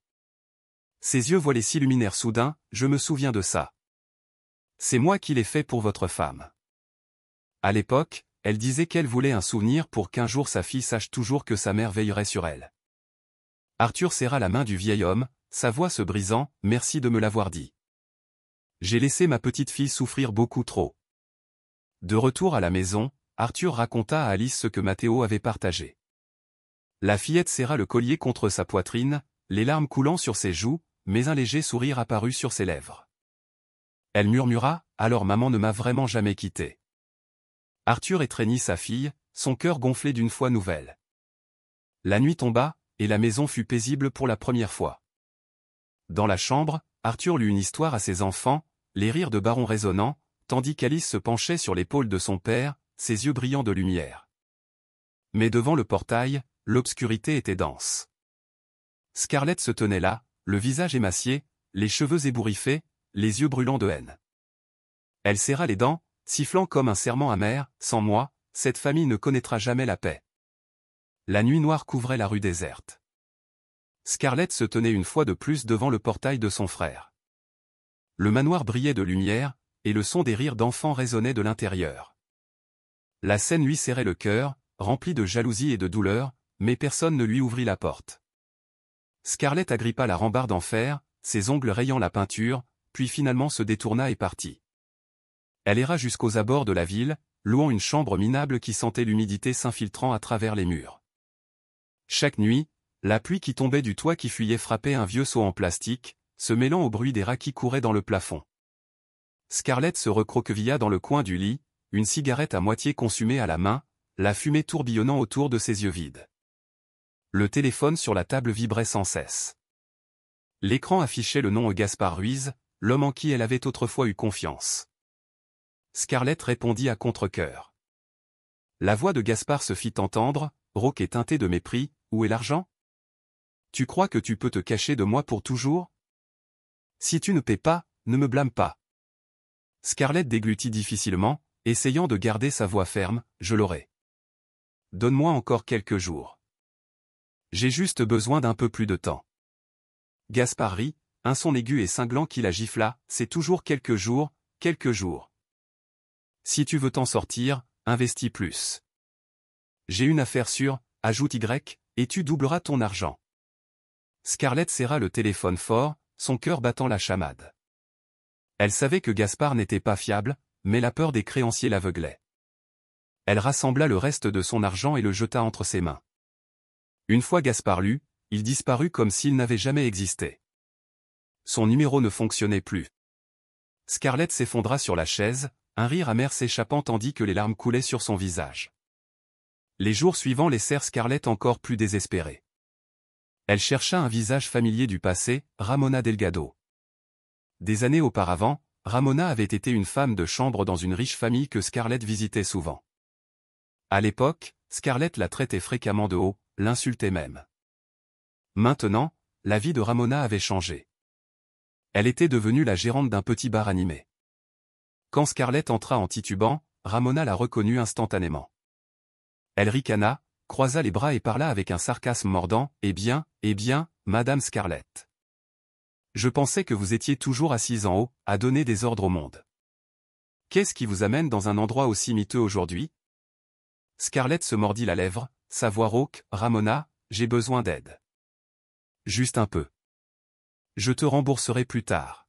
Ses yeux voilés s'illuminèrent soudain, « Je me souviens de ça. C'est moi qui l'ai fait pour votre femme. » À l'époque, elle disait qu'elle voulait un souvenir pour qu'un jour sa fille sache toujours que sa mère veillerait sur elle. Arthur serra la main du vieil homme, sa voix se brisant, « Merci de me l'avoir dit. J'ai laissé ma petite fille souffrir beaucoup trop. » De retour à la maison, Arthur raconta à Alice ce que Matteo avait partagé. La fillette serra le collier contre sa poitrine, les larmes coulant sur ses joues, mais un léger sourire apparut sur ses lèvres. Elle murmura, « Alors maman ne m'a vraiment jamais quitté. » Arthur étreignit sa fille, son cœur gonflé d'une foi nouvelle. La nuit tomba, et la maison fut paisible pour la première fois. Dans la chambre, Arthur lut une histoire à ses enfants, les rires de Baron résonnant, tandis qu'Alice se penchait sur l'épaule de son père, ses yeux brillants de lumière. Mais devant le portail, l'obscurité était dense. Scarlett se tenait là, le visage émacié, les cheveux ébouriffés, les yeux brûlants de haine. Elle serra les dents, sifflant comme un serment amer, « Sans moi, cette famille ne connaîtra jamais la paix. » La nuit noire couvrait la rue déserte. Scarlett se tenait une fois de plus devant le portail de son frère. Le manoir brillait de lumière, et le son des rires d'enfants résonnait de l'intérieur. La scène lui serrait le cœur, rempli de jalousie et de douleur, mais personne ne lui ouvrit la porte. Scarlett agrippa la rambarde en fer, ses ongles rayant la peinture, puis finalement se détourna et partit. Elle erra jusqu'aux abords de la ville, louant une chambre minable qui sentait l'humidité s'infiltrant à travers les murs. Chaque nuit, la pluie qui tombait du toit qui fuyait frappait un vieux seau en plastique, se mêlant au bruit des rats qui couraient dans le plafond. Scarlett se recroquevilla dans le coin du lit, une cigarette à moitié consumée à la main, la fumée tourbillonnant autour de ses yeux vides. Le téléphone sur la table vibrait sans cesse. L'écran affichait le nom Gaspard Ruiz, l'homme en qui elle avait autrefois eu confiance. Scarlett répondit à contre-cœur. La voix de Gaspard se fit entendre, rauque et teintée de mépris. « Où est l'argent ? Tu crois que tu peux te cacher de moi pour toujours ? Si tu ne paies pas, ne me blâme pas. » Scarlett déglutit difficilement, essayant de garder sa voix ferme. « Je l'aurai. Donne-moi encore quelques jours. J'ai juste besoin d'un peu plus de temps. » Gaspard rit, un son aigu et cinglant qui la gifla. « C'est toujours quelques jours, quelques jours. Si tu veux t'en sortir, investis plus. J'ai une affaire sûre, ajoute Y, et tu doubleras ton argent. » Scarlett serra le téléphone fort, son cœur battant la chamade. Elle savait que Gaspard n'était pas fiable, mais la peur des créanciers l'aveuglait. Elle rassembla le reste de son argent et le jeta entre ses mains. Une fois Gaspard lu, il disparut comme s'il n'avait jamais existé. Son numéro ne fonctionnait plus. Scarlett s'effondra sur la chaise, un rire amer s'échappant tandis que les larmes coulaient sur son visage. Les jours suivants laissèrent Scarlett encore plus désespérée. Elle chercha un visage familier du passé, Ramona Delgado. Des années auparavant, Ramona avait été une femme de chambre dans une riche famille que Scarlett visitait souvent. À l'époque, Scarlett la traitait fréquemment de haut, l'insultait même. Maintenant, la vie de Ramona avait changé. Elle était devenue la gérante d'un petit bar animé. Quand Scarlett entra en titubant, Ramona la reconnut instantanément. Elle ricana, croisa les bras et parla avec un sarcasme mordant. « Eh bien, Madame Scarlett. Je pensais que vous étiez toujours assise en haut, à donner des ordres au monde. Qu'est-ce qui vous amène dans un endroit aussi miteux aujourd'hui ?» Scarlett se mordit la lèvre, sa voix rauque. « Ramona, j'ai besoin d'aide. Juste un peu. Je te rembourserai plus tard. »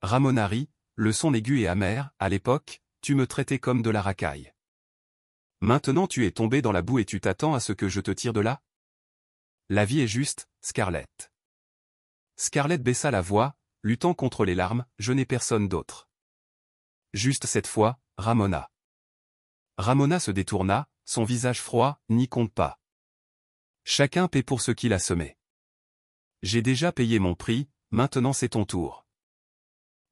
Ramona rit, le son aigu et amer. « À l'époque, tu me traitais comme de la racaille. Maintenant tu es tombé dans la boue et tu t'attends à ce que je te tire de là ? La vie est juste, Scarlett. » Scarlett baissa la voix, luttant contre les larmes. « Je n'ai personne d'autre. Juste cette fois, Ramona. » Ramona se détourna, son visage froid. « N'y compte pas. Chacun paie pour ce qu'il a semé. J'ai déjà payé mon prix, maintenant c'est ton tour. »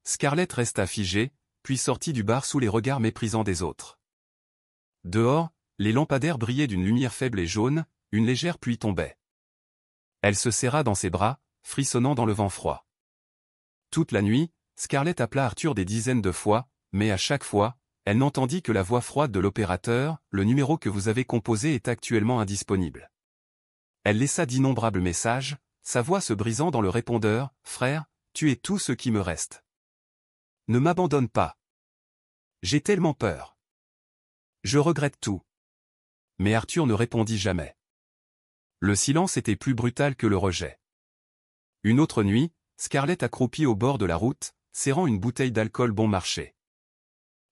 Scarlett resta figée, puis sortit du bar sous les regards méprisants des autres. Dehors, les lampadaires brillaient d'une lumière faible et jaune, une légère pluie tombait. Elle se serra dans ses bras, frissonnant dans le vent froid. Toute la nuit, Scarlett appela Arthur des dizaines de fois, mais à chaque fois, elle n'entendit que la voix froide de l'opérateur. « Le numéro que vous avez composé est actuellement indisponible. » Elle laissa d'innombrables messages, sa voix se brisant dans le répondeur. « Frère, tu es tout ce qui me reste. Ne m'abandonne pas. J'ai tellement peur. Je regrette tout. » Mais Arthur ne répondit jamais. Le silence était plus brutal que le rejet. Une autre nuit, Scarlett accroupit au bord de la route, serrant une bouteille d'alcool bon marché.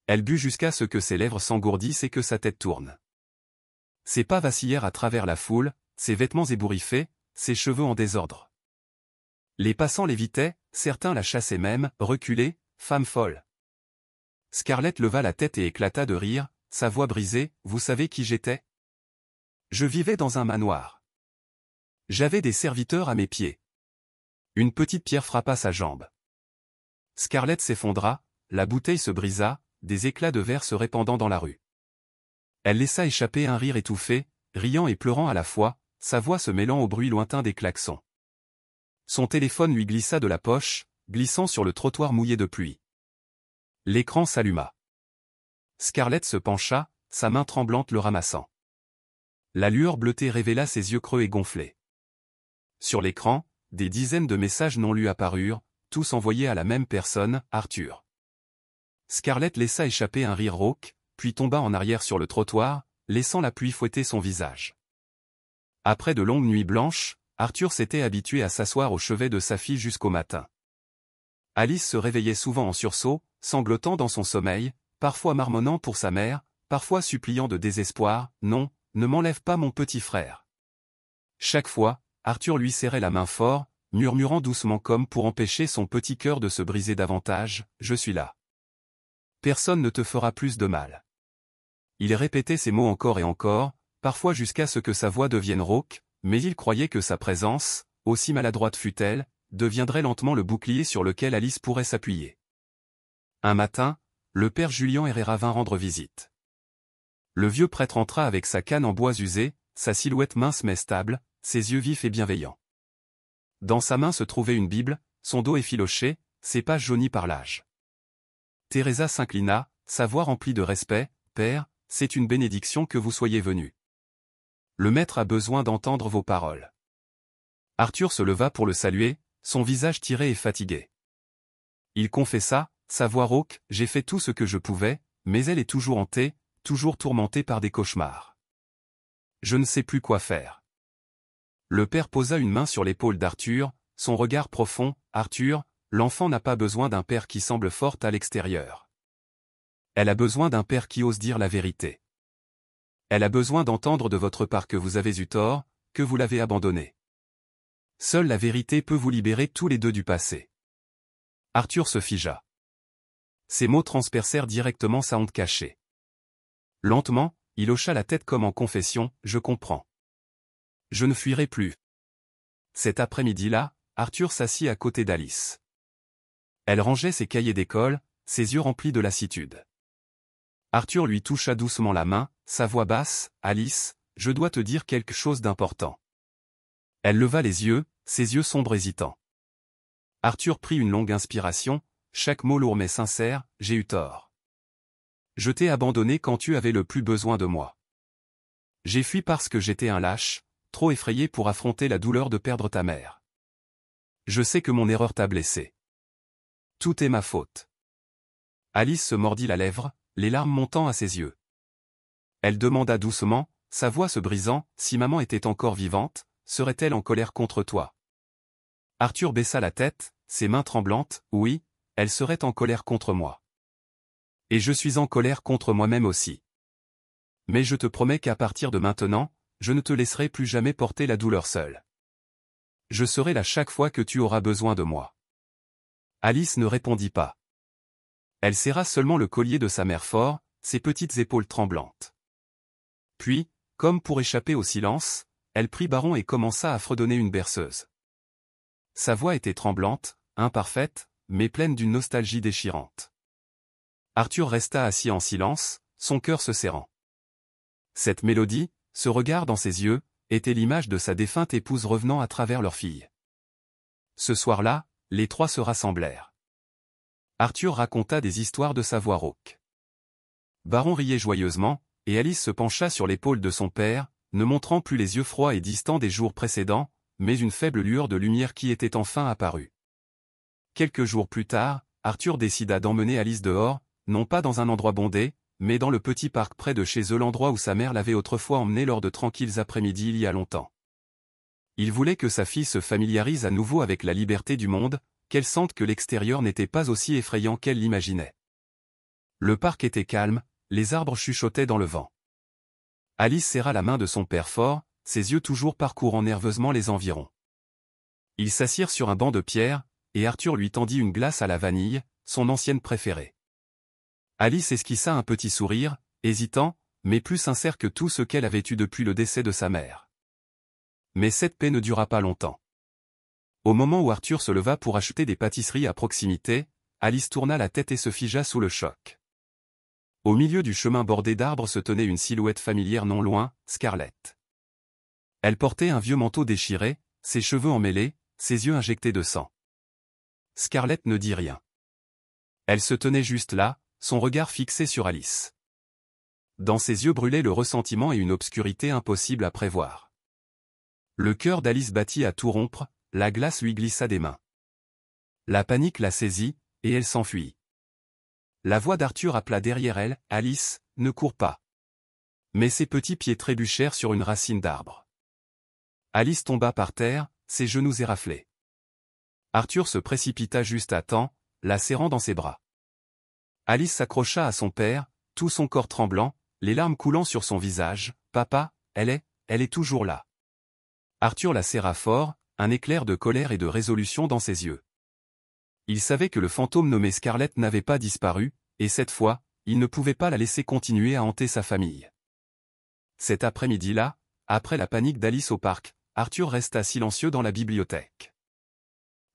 Elle but jusqu'à ce que ses lèvres s'engourdissent et que sa tête tourne. Ses pas vacillèrent à travers la foule, ses vêtements ébouriffés, ses cheveux en désordre. Les passants l'évitaient, certains la chassaient même. « Reculez, femme folle. » Scarlett leva la tête et éclata de rire, sa voix brisée. « Vous savez qui j'étais ? Je vivais dans un manoir. J'avais des serviteurs à mes pieds. » Une petite pierre frappa sa jambe. Scarlett s'effondra, la bouteille se brisa, des éclats de verre se répandant dans la rue. Elle laissa échapper un rire étouffé, riant et pleurant à la fois, sa voix se mêlant au bruit lointain des klaxons. Son téléphone lui glissa de la poche, glissant sur le trottoir mouillé de pluie. L'écran s'alluma. Scarlett se pencha, sa main tremblante le ramassant. La lueur bleutée révéla ses yeux creux et gonflés. Sur l'écran, des dizaines de messages non lus apparurent, tous envoyés à la même personne, Arthur. Scarlett laissa échapper un rire rauque, puis tomba en arrière sur le trottoir, laissant la pluie fouetter son visage. Après de longues nuits blanches, Arthur s'était habitué à s'asseoir au chevet de sa fille jusqu'au matin. Alice se réveillait souvent en sursaut, sanglotant dans son sommeil, parfois marmonnant pour sa mère, parfois suppliant de désespoir. « Non, ne m'enlève pas mon petit frère. » Chaque fois, Arthur lui serrait la main fort, murmurant doucement comme pour empêcher son petit cœur de se briser davantage, « Je suis là. Personne ne te fera plus de mal. » Il répétait ces mots encore et encore, parfois jusqu'à ce que sa voix devienne rauque, mais il croyait que sa présence, aussi maladroite fût-elle, deviendrait lentement le bouclier sur lequel Alice pourrait s'appuyer. Un matin, le père Julian Herrera vint rendre visite. Le vieux prêtre entra avec sa canne en bois usé, sa silhouette mince mais stable, ses yeux vifs et bienveillants. Dans sa main se trouvait une Bible, son dos effiloché, ses pages jaunies par l'âge. Teresa s'inclina, sa voix remplie de respect, « Père, c'est une bénédiction que vous soyez venu. Le maître a besoin d'entendre vos paroles. » Arthur se leva pour le saluer, son visage tiré et fatigué. Il confessa, sa voix rauque, « J'ai fait tout ce que je pouvais, mais elle est toujours hantée, toujours tourmentée par des cauchemars. Je ne sais plus quoi faire. » Le père posa une main sur l'épaule d'Arthur, son regard profond, « Arthur, l'enfant n'a pas besoin d'un père qui semble forte à l'extérieur. Elle a besoin d'un père qui ose dire la vérité. Elle a besoin d'entendre de votre part que vous avez eu tort, que vous l'avez abandonnée. Seule la vérité peut vous libérer tous les deux du passé. » Arthur se figea. Ces mots transpercèrent directement sa honte cachée. Lentement, il hocha la tête comme en confession, « Je comprends. Je ne fuirai plus. » Cet après-midi-là, Arthur s'assit à côté d'Alice. Elle rangeait ses cahiers d'école, ses yeux remplis de lassitude. Arthur lui toucha doucement la main, sa voix basse, « Alice, je dois te dire quelque chose d'important. » Elle leva les yeux, ses yeux sombres hésitants. Arthur prit une longue inspiration, chaque mot lourd mais sincère, « J'ai eu tort. Je t'ai abandonné quand tu avais le plus besoin de moi. J'ai fui parce que j'étais un lâche, trop effrayé pour affronter la douleur de perdre ta mère. Je sais que mon erreur t'a blessé. Tout est ma faute. » Alice se mordit la lèvre, les larmes montant à ses yeux. Elle demanda doucement, sa voix se brisant, « Si maman était encore vivante, serait-elle en colère contre toi ?» Arthur baissa la tête, ses mains tremblantes, « Oui, elle serait en colère contre moi. Et je suis en colère contre moi-même aussi. Mais je te promets qu'à partir de maintenant, je ne te laisserai plus jamais porter la douleur seule. Je serai là chaque fois que tu auras besoin de moi. » Alice ne répondit pas. Elle serra seulement le collier de sa mère fort, ses petites épaules tremblantes. Puis, comme pour échapper au silence, elle prit Baron et commença à fredonner une berceuse. Sa voix était tremblante, imparfaite, mais pleine d'une nostalgie déchirante. Arthur resta assis en silence, son cœur se serrant. Cette mélodie, ce regard dans ses yeux, était l'image de sa défunte épouse revenant à travers leur fille. Ce soir-là, les trois se rassemblèrent. Arthur raconta des histoires de sa voix rauque. Baron riait joyeusement, et Alice se pencha sur l'épaule de son père, ne montrant plus les yeux froids et distants des jours précédents, mais une faible lueur de lumière qui était enfin apparue. Quelques jours plus tard, Arthur décida d'emmener Alice dehors, non pas dans un endroit bondé, mais dans le petit parc près de chez eux, l'endroit où sa mère l'avait autrefois emmenée lors de tranquilles après-midi il y a longtemps. Il voulait que sa fille se familiarise à nouveau avec la liberté du monde, qu'elle sente que l'extérieur n'était pas aussi effrayant qu'elle l'imaginait. Le parc était calme, les arbres chuchotaient dans le vent. Alice serra la main de son père fort, ses yeux toujours parcourant nerveusement les environs. Ils s'assirent sur un banc de pierre, et Arthur lui tendit une glace à la vanille, son ancienne préférée. Alice esquissa un petit sourire, hésitant, mais plus sincère que tout ce qu'elle avait eu depuis le décès de sa mère. Mais cette paix ne dura pas longtemps. Au moment où Arthur se leva pour acheter des pâtisseries à proximité, Alice tourna la tête et se figea sous le choc. Au milieu du chemin bordé d'arbres se tenait une silhouette familière non loin, Scarlett. Elle portait un vieux manteau déchiré, ses cheveux emmêlés, ses yeux injectés de sang. Scarlett ne dit rien. Elle se tenait juste là, son regard fixé sur Alice. Dans ses yeux brûlait le ressentiment et une obscurité impossible à prévoir. Le cœur d'Alice battit à tout rompre, la glace lui glissa des mains. La panique la saisit, et elle s'enfuit. La voix d'Arthur appela derrière elle, « Alice, ne cours pas. » Mais ses petits pieds trébuchèrent sur une racine d'arbre. Alice tomba par terre, ses genoux éraflés. Arthur se précipita juste à temps, la serrant dans ses bras. Alice s'accrocha à son père, tout son corps tremblant, les larmes coulant sur son visage. « Papa, elle est toujours là. » Arthur la serra fort, un éclair de colère et de résolution dans ses yeux. Il savait que le fantôme nommé Scarlett n'avait pas disparu, et cette fois, il ne pouvait pas la laisser continuer à hanter sa famille. Cet après-midi-là, après la panique d'Alice au parc, Arthur resta silencieux dans la bibliothèque.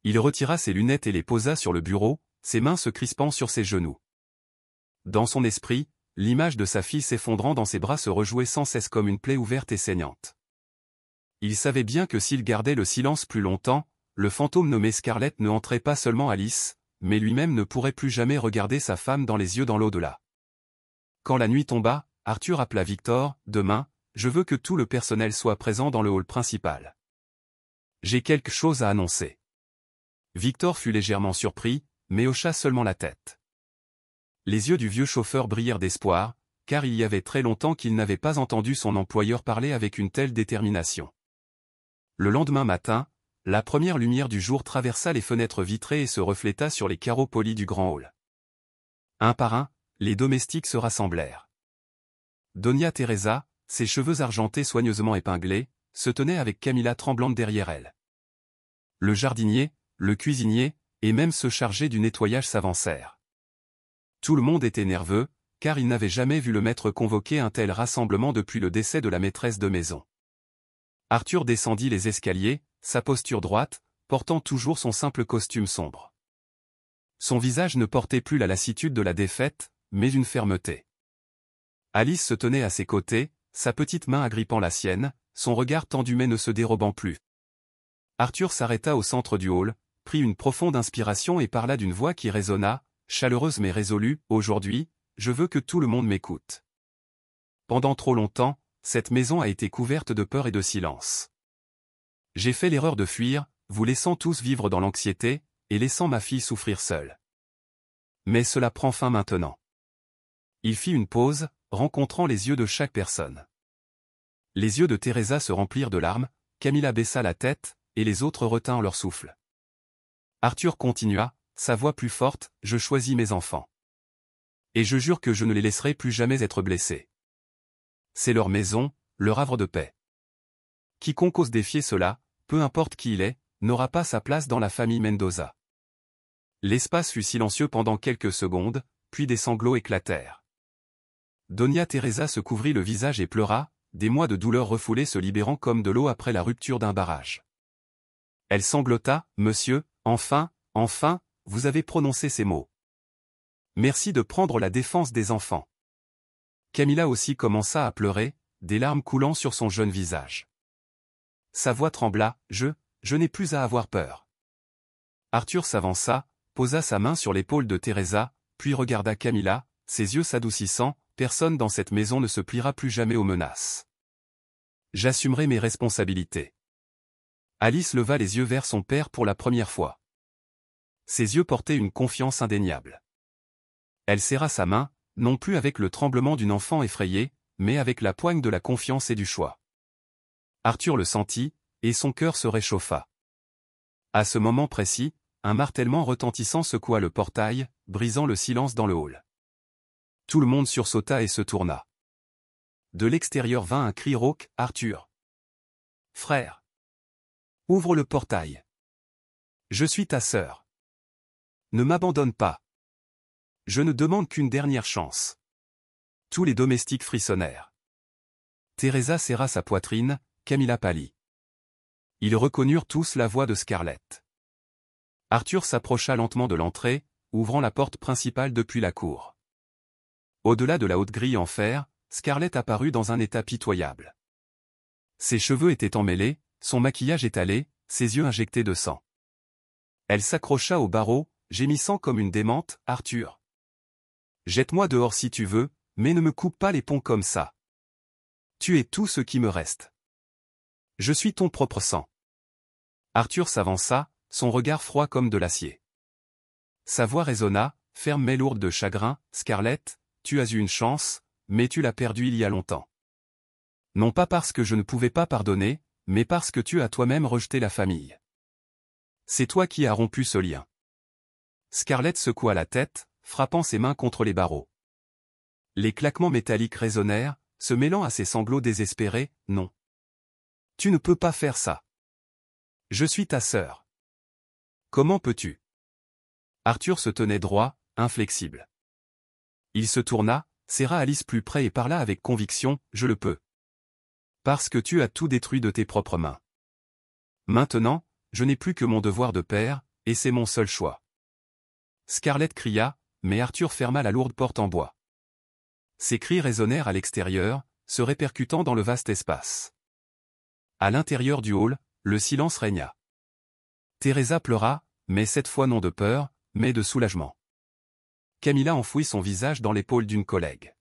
Il retira ses lunettes et les posa sur le bureau, ses mains se crispant sur ses genoux. Dans son esprit, l'image de sa fille s'effondrant dans ses bras se rejouait sans cesse comme une plaie ouverte et saignante. Il savait bien que s'il gardait le silence plus longtemps, le fantôme nommé Scarlett ne hanterait pas seulement Alice, mais lui-même ne pourrait plus jamais regarder sa femme dans les yeux dans l'au-delà. Quand la nuit tomba, Arthur appela Victor. « Demain, je veux que tout le personnel soit présent dans le hall principal. J'ai quelque chose à annoncer. » Victor fut légèrement surpris, mais hocha seulement la tête. Les yeux du vieux chauffeur brillèrent d'espoir, car il y avait très longtemps qu'il n'avait pas entendu son employeur parler avec une telle détermination. Le lendemain matin, la première lumière du jour traversa les fenêtres vitrées et se refléta sur les carreaux polis du grand hall. Un par un, les domestiques se rassemblèrent. Doña Teresa, ses cheveux argentés soigneusement épinglés, se tenait avec Camilla tremblante derrière elle. Le jardinier, le cuisinier, et même ceux chargés du nettoyage s'avancèrent. Tout le monde était nerveux, car il n'avait jamais vu le maître convoquer un tel rassemblement depuis le décès de la maîtresse de maison. Arthur descendit les escaliers, sa posture droite, portant toujours son simple costume sombre. Son visage ne portait plus la lassitude de la défaite, mais une fermeté. Alice se tenait à ses côtés, sa petite main agrippant la sienne, son regard tendu mais ne se dérobant plus. Arthur s'arrêta au centre du hall, prit une profonde inspiration et parla d'une voix qui résonna, chaleureuse mais résolue. « Aujourd'hui, je veux que tout le monde m'écoute. Pendant trop longtemps, cette maison a été couverte de peur et de silence. J'ai fait l'erreur de fuir, vous laissant tous vivre dans l'anxiété, et laissant ma fille souffrir seule. Mais cela prend fin maintenant. » Il fit une pause, rencontrant les yeux de chaque personne. Les yeux de Teresa se remplirent de larmes, Camilla baissa la tête, et les autres retinrent leur souffle. Arthur continua, sa voix plus forte, « Je choisis mes enfants. Et je jure que je ne les laisserai plus jamais être blessés. C'est leur maison, leur havre de paix. Quiconque ose défier cela, peu importe qui il est, n'aura pas sa place dans la famille Mendoza. » L'espace fut silencieux pendant quelques secondes, puis des sanglots éclatèrent. Doña Teresa se couvrit le visage et pleura, des mois de douleur refoulée se libérant comme de l'eau après la rupture d'un barrage. Elle sanglota, « Monsieur, enfin, vous avez prononcé ces mots. Merci de prendre la défense des enfants. » Camilla aussi commença à pleurer, des larmes coulant sur son jeune visage. Sa voix trembla, « Je n'ai plus à avoir peur. » Arthur s'avança, posa sa main sur l'épaule de Teresa, puis regarda Camilla, ses yeux s'adoucissant, « Personne dans cette maison ne se pliera plus jamais aux menaces. J'assumerai mes responsabilités. » Alice leva les yeux vers son père pour la première fois. Ses yeux portaient une confiance indéniable. Elle serra sa main, non plus avec le tremblement d'une enfant effrayée, mais avec la poigne de la confiance et du choix. Arthur le sentit, et son cœur se réchauffa. À ce moment précis, un martèlement retentissant secoua le portail, brisant le silence dans le hall. Tout le monde sursauta et se tourna. De l'extérieur vint un cri rauque, « Arthur! Frère! Ouvre le portail! Je suis ta sœur! Ne m'abandonne pas! Je ne demande qu'une dernière chance. » Tous les domestiques frissonnèrent. Teresa serra sa poitrine, Camilla pâlit. Ils reconnurent tous la voix de Scarlett. Arthur s'approcha lentement de l'entrée, ouvrant la porte principale depuis la cour. Au-delà de la haute grille en fer, Scarlett apparut dans un état pitoyable. Ses cheveux étaient emmêlés, son maquillage étalé, ses yeux injectés de sang. Elle s'accrocha au barreau, gémissant comme une démente, « Arthur! Jette-moi dehors si tu veux, mais ne me coupe pas les ponts comme ça. Tu es tout ce qui me reste. Je suis ton propre sang. » Arthur s'avança, son regard froid comme de l'acier. Sa voix résonna, ferme mais lourde de chagrin, « Scarlett, tu as eu une chance, mais tu l'as perdue il y a longtemps. Non pas parce que je ne pouvais pas pardonner, mais parce que tu as toi-même rejeté la famille. C'est toi qui as rompu ce lien. » Scarlett secoua la tête, frappant ses mains contre les barreaux. Les claquements métalliques résonnèrent, se mêlant à ses sanglots désespérés, « Non. Tu ne peux pas faire ça. Je suis ta sœur. Comment peux-tu? Arthur se tenait droit, inflexible. Il se tourna, serra Alice plus près et parla avec conviction, je le peux. Parce que tu as tout détruit de tes propres mains. Maintenant, je n'ai plus que mon devoir de père, et c'est mon seul choix. Scarlett cria, mais Arthur ferma la lourde porte en bois. Ses cris résonnèrent à l'extérieur, se répercutant dans le vaste espace. À l'intérieur du hall, le silence régna. Teresa pleura, mais cette fois non de peur, mais de soulagement. Camilla enfouit son visage dans l'épaule d'une collègue.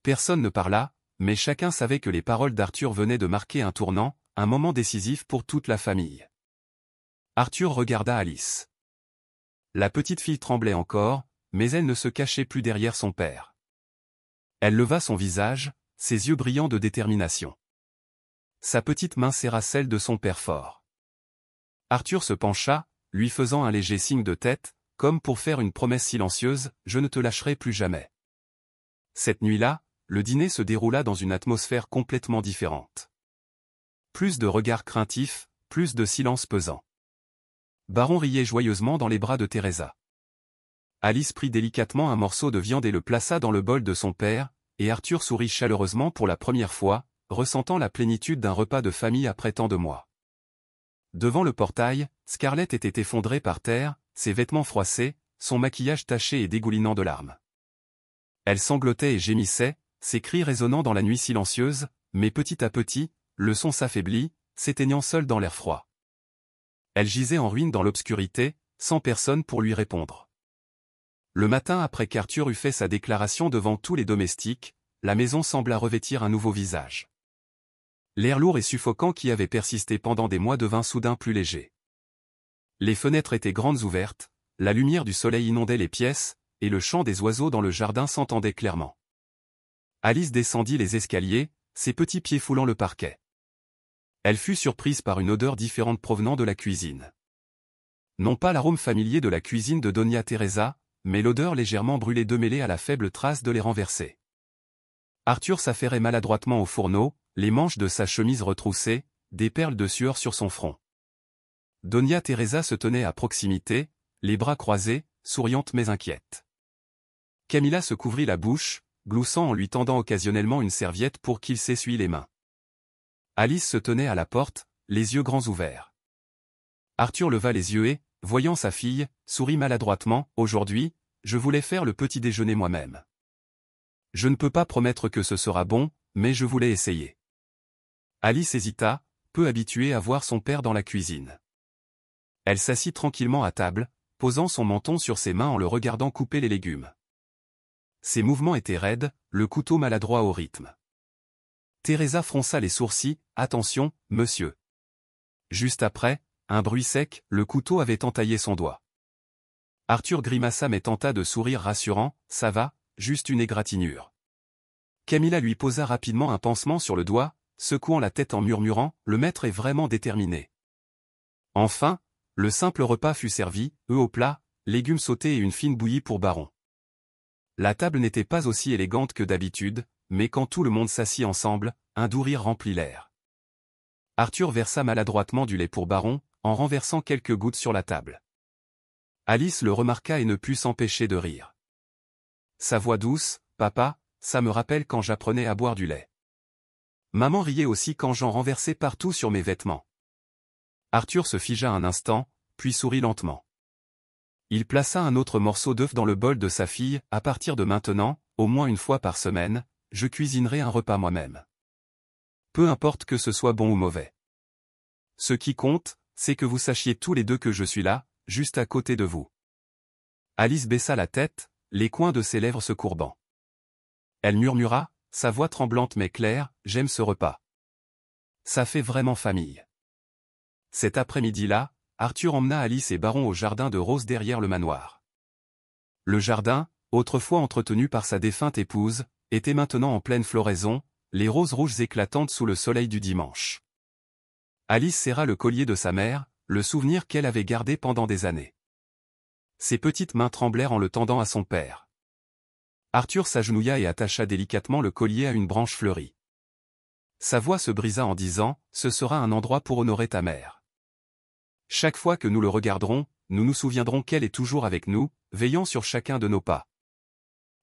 Personne ne parla, mais chacun savait que les paroles d'Arthur venaient de marquer un tournant, un moment décisif pour toute la famille. Arthur regarda Alice. La petite fille tremblait encore, mais elle ne se cachait plus derrière son père. Elle leva son visage, ses yeux brillants de détermination. Sa petite main serra celle de son père fort. Arthur se pencha, lui faisant un léger signe de tête, comme pour faire une promesse silencieuse, je ne te lâcherai plus jamais. Cette nuit-là, le dîner se déroula dans une atmosphère complètement différente. Plus de regards craintifs, plus de silence pesant. Baron riait joyeusement dans les bras de Teresa. Alice prit délicatement un morceau de viande et le plaça dans le bol de son père, et Arthur sourit chaleureusement pour la première fois, ressentant la plénitude d'un repas de famille après tant de mois. Devant le portail, Scarlett était effondrée par terre, ses vêtements froissés, son maquillage taché et dégoulinant de larmes. Elle sanglotait et gémissait, ses cris résonnant dans la nuit silencieuse, mais petit à petit, le son s'affaiblit, s'éteignant seul dans l'air froid. Elle gisait en ruine dans l'obscurité, sans personne pour lui répondre. Le matin après qu'Arthur eut fait sa déclaration devant tous les domestiques, la maison sembla revêtir un nouveau visage. L'air lourd et suffocant qui avait persisté pendant des mois devint soudain plus léger. Les fenêtres étaient grandes ouvertes, la lumière du soleil inondait les pièces, et le chant des oiseaux dans le jardin s'entendait clairement. Alice descendit les escaliers, ses petits pieds foulant le parquet. Elle fut surprise par une odeur différente provenant de la cuisine. Non pas l'arôme familier de la cuisine de Doña Teresa, mais l'odeur légèrement brûlée mêlée à la faible trace de lait renversé. Arthur s'affairait maladroitement au fourneau, les manches de sa chemise retroussées, des perles de sueur sur son front. Doña Teresa se tenait à proximité, les bras croisés, souriante mais inquiète. Camilla se couvrit la bouche, gloussant en lui tendant occasionnellement une serviette pour qu'il s'essuie les mains. Alice se tenait à la porte, les yeux grands ouverts. Arthur leva les yeux et, voyant sa fille, sourit maladroitement, « Aujourd'hui, je voulais faire le petit déjeuner moi-même. Je ne peux pas promettre que ce sera bon, mais je voulais essayer. » Alice hésita, peu habituée à voir son père dans la cuisine. Elle s'assit tranquillement à table, posant son menton sur ses mains en le regardant couper les légumes. Ses mouvements étaient raides, le couteau maladroit au rythme. Teresa fronça les sourcils, « Attention, monsieur. » Juste après, un bruit sec, le couteau avait entaillé son doigt. Arthur grimaça mais tenta de sourire rassurant, « Ça va, juste une égratignure. » Camilla lui posa rapidement un pansement sur le doigt, secouant la tête en murmurant, « Le maître est vraiment déterminé. » Enfin, le simple repas fut servi, œufs au plat, légumes sautés et une fine bouillie pour Baron. La table n'était pas aussi élégante que d'habitude, mais quand tout le monde s'assit ensemble, un doux rire remplit l'air. Arthur versa maladroitement du lait pour Baron, en renversant quelques gouttes sur la table. Alice le remarqua et ne put s'empêcher de rire. Sa voix douce, « Papa, ça me rappelle quand j'apprenais à boire du lait. Maman riait aussi quand j'en renversais partout sur mes vêtements. » Arthur se figea un instant, puis sourit lentement. Il plaça un autre morceau d'œuf dans le bol de sa fille, « À partir de maintenant, au moins une fois par semaine, je cuisinerai un repas moi-même. Peu importe que ce soit bon ou mauvais. Ce qui compte, c'est que vous sachiez tous les deux que je suis là, juste à côté de vous. » Alice baissa la tête, les coins de ses lèvres se courbant. Elle murmura, sa voix tremblante mais claire, « J'aime ce repas. Ça fait vraiment famille. » Cet après-midi-là, Arthur emmena Alice et Baron au jardin de roses derrière le manoir. Le jardin, autrefois entretenu par sa défunte épouse, était maintenant en pleine floraison, les roses rouges éclatantes sous le soleil du dimanche. Alice serra le collier de sa mère, le souvenir qu'elle avait gardé pendant des années. Ses petites mains tremblèrent en le tendant à son père. Arthur s'agenouilla et attacha délicatement le collier à une branche fleurie. Sa voix se brisa en disant, « Ce sera un endroit pour honorer ta mère. Chaque fois que nous le regarderons, nous nous souviendrons qu'elle est toujours avec nous, veillant sur chacun de nos pas.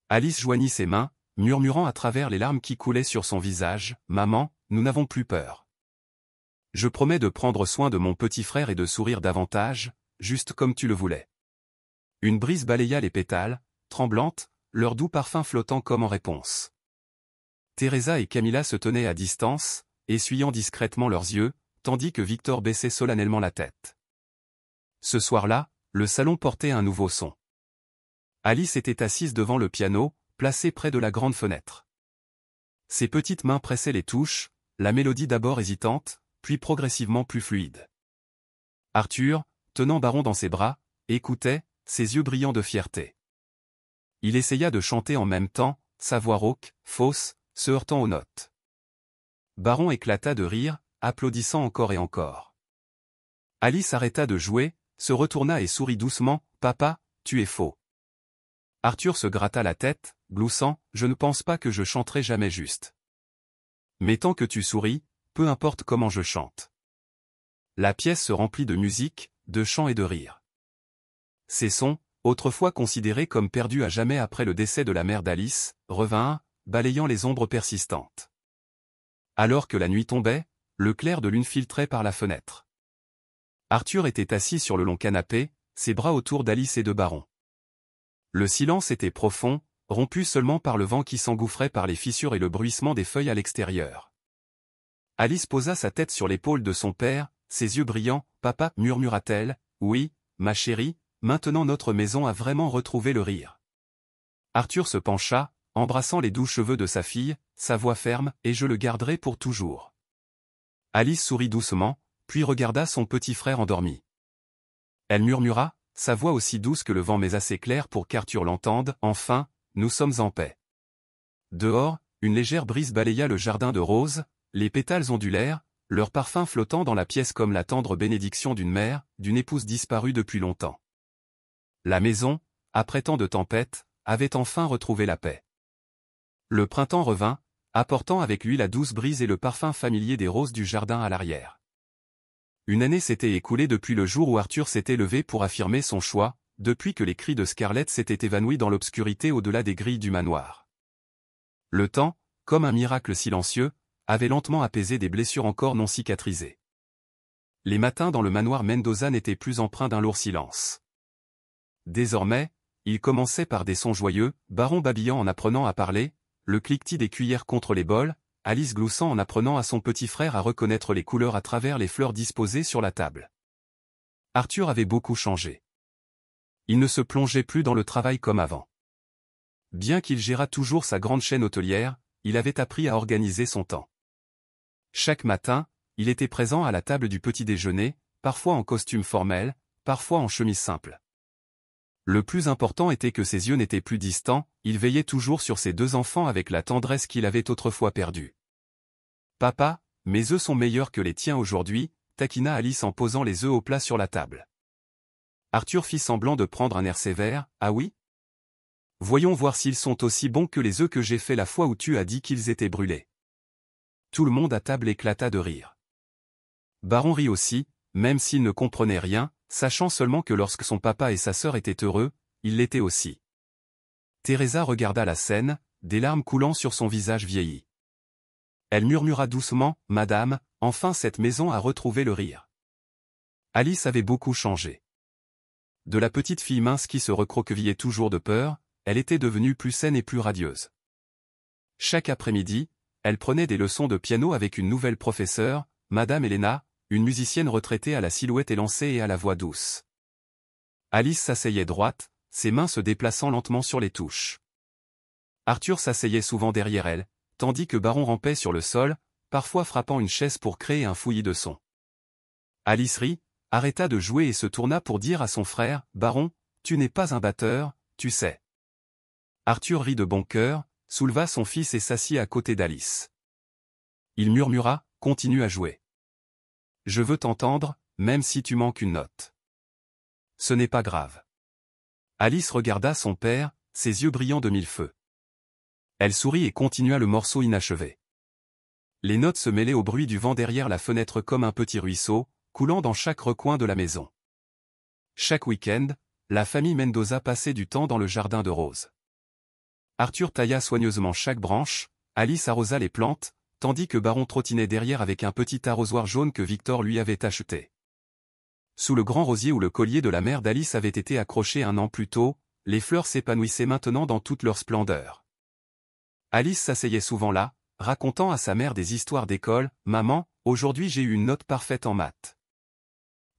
Alice joignit ses mains, murmurant à travers les larmes qui coulaient sur son visage, « Maman, nous n'avons plus peur. Je promets de prendre soin de mon petit frère et de sourire davantage, juste comme tu le voulais. » Une brise balaya les pétales, tremblantes, leur doux parfum flottant comme en réponse. Teresa et Camilla se tenaient à distance, essuyant discrètement leurs yeux, tandis que Victor baissait solennellement la tête. Ce soir-là, le salon portait un nouveau son. Alice était assise devant le piano, placé près de la grande fenêtre. Ses petites mains pressaient les touches, la mélodie d'abord hésitante, puis progressivement plus fluide. Arthur, tenant Baron dans ses bras, écoutait, ses yeux brillants de fierté. Il essaya de chanter en même temps, sa voix rauque, fausse, se heurtant aux notes. Baron éclata de rire, applaudissant encore et encore. Alice arrêta de jouer, se retourna et sourit doucement, « Papa, tu es faux. » Arthur se gratta la tête, gloussant, « Je ne pense pas que je chanterai jamais juste. Mais tant que tu souris, peu importe comment je chante. » La pièce se remplit de musique, de chants et de rires. Ces sons, autrefois considérés comme perdus à jamais après le décès de la mère d'Alice, revinrent, balayant les ombres persistantes. Alors que la nuit tombait, le clair de lune filtrait par la fenêtre. Arthur était assis sur le long canapé, ses bras autour d'Alice et de Baron. Le silence était profond, rompu seulement par le vent qui s'engouffrait par les fissures et le bruissement des feuilles à l'extérieur. Alice posa sa tête sur l'épaule de son père, ses yeux brillants, « Papa, » murmura-t-elle, « oui, ma chérie, maintenant notre maison a vraiment retrouvé le rire. » Arthur se pencha, embrassant les doux cheveux de sa fille, sa voix ferme, « Et je le garderai pour toujours. » Alice sourit doucement, puis regarda son petit frère endormi. Elle murmura, sa voix aussi douce que le vent mais assez claire pour qu'Arthur l'entende, « Enfin, nous sommes en paix. » Dehors, une légère brise balaya le jardin de roses, les pétales ondulèrent, leur parfum flottant dans la pièce comme la tendre bénédiction d'une mère, d'une épouse disparue depuis longtemps. La maison, après tant de tempêtes, avait enfin retrouvé la paix. Le printemps revint, apportant avec lui la douce brise et le parfum familier des roses du jardin à l'arrière. Une année s'était écoulée depuis le jour où Arthur s'était levé pour affirmer son choix, depuis que les cris de Scarlett s'étaient évanouis dans l'obscurité au-delà des grilles du manoir. Le temps, comme un miracle silencieux, avait lentement apaisé des blessures encore non cicatrisées. Les matins dans le manoir Mendoza n'étaient plus empreints d'un lourd silence. Désormais, ils commençaient par des sons joyeux, Baron babillant en apprenant à parler, le cliquetis des cuillères contre les bols, Alice gloussant en apprenant à son petit frère à reconnaître les couleurs à travers les fleurs disposées sur la table. Arthur avait beaucoup changé. Il ne se plongeait plus dans le travail comme avant. Bien qu'il gérât toujours sa grande chaîne hôtelière, il avait appris à organiser son temps. Chaque matin, il était présent à la table du petit déjeuner, parfois en costume formel, parfois en chemise simple. Le plus important était que ses yeux n'étaient plus distants, il veillait toujours sur ses deux enfants avec la tendresse qu'il avait autrefois perdue. « Papa, mes œufs sont meilleurs que les tiens aujourd'hui » taquina Alice en posant les œufs au plat sur la table. Arthur fit semblant de prendre un air sévère, « Ah oui ? Voyons voir s'ils sont aussi bons que les œufs que j'ai fait la fois où tu as dit qu'ils étaient brûlés. » Tout le monde à table éclata de rire. Baron rit aussi, même s'il ne comprenait rien, sachant seulement que lorsque son papa et sa sœur étaient heureux, il l'était aussi. Teresa regarda la scène, des larmes coulant sur son visage vieilli. Elle murmura doucement, « Madame, enfin cette maison a retrouvé le rire. » Alice avait beaucoup changé. De la petite fille mince qui se recroquevillait toujours de peur, elle était devenue plus saine et plus radieuse. Chaque après-midi, elle prenait des leçons de piano avec une nouvelle professeure, Madame Elena, une musicienne retraitée à la silhouette élancée et à la voix douce. Alice s'asseyait droite, ses mains se déplaçant lentement sur les touches. Arthur s'asseyait souvent derrière elle, tandis que Baron rampait sur le sol, parfois frappant une chaise pour créer un fouillis de son. Alice rit, arrêta de jouer et se tourna pour dire à son frère, « Baron, tu n'es pas un batteur, tu sais. » Arthur rit de bon cœur, souleva son fils et s'assit à côté d'Alice. Il murmura, « Continue à jouer. Je veux t'entendre, même si tu manques une note. » Ce n'est pas grave. Alice regarda son père, ses yeux brillants de mille feux. Elle sourit et continua le morceau inachevé. Les notes se mêlaient au bruit du vent derrière la fenêtre comme un petit ruisseau, coulant dans chaque recoin de la maison. Chaque week-end, la famille Mendoza passait du temps dans le jardin de Rose. Arthur tailla soigneusement chaque branche, Alice arrosa les plantes, tandis que Baron trottinait derrière avec un petit arrosoir jaune que Victor lui avait acheté. Sous le grand rosier où le collier de la mère d'Alice avait été accroché un an plus tôt, les fleurs s'épanouissaient maintenant dans toute leur splendeur. Alice s'asseyait souvent là, racontant à sa mère des histoires d'école. « Maman, aujourd'hui j'ai eu une note parfaite en maths.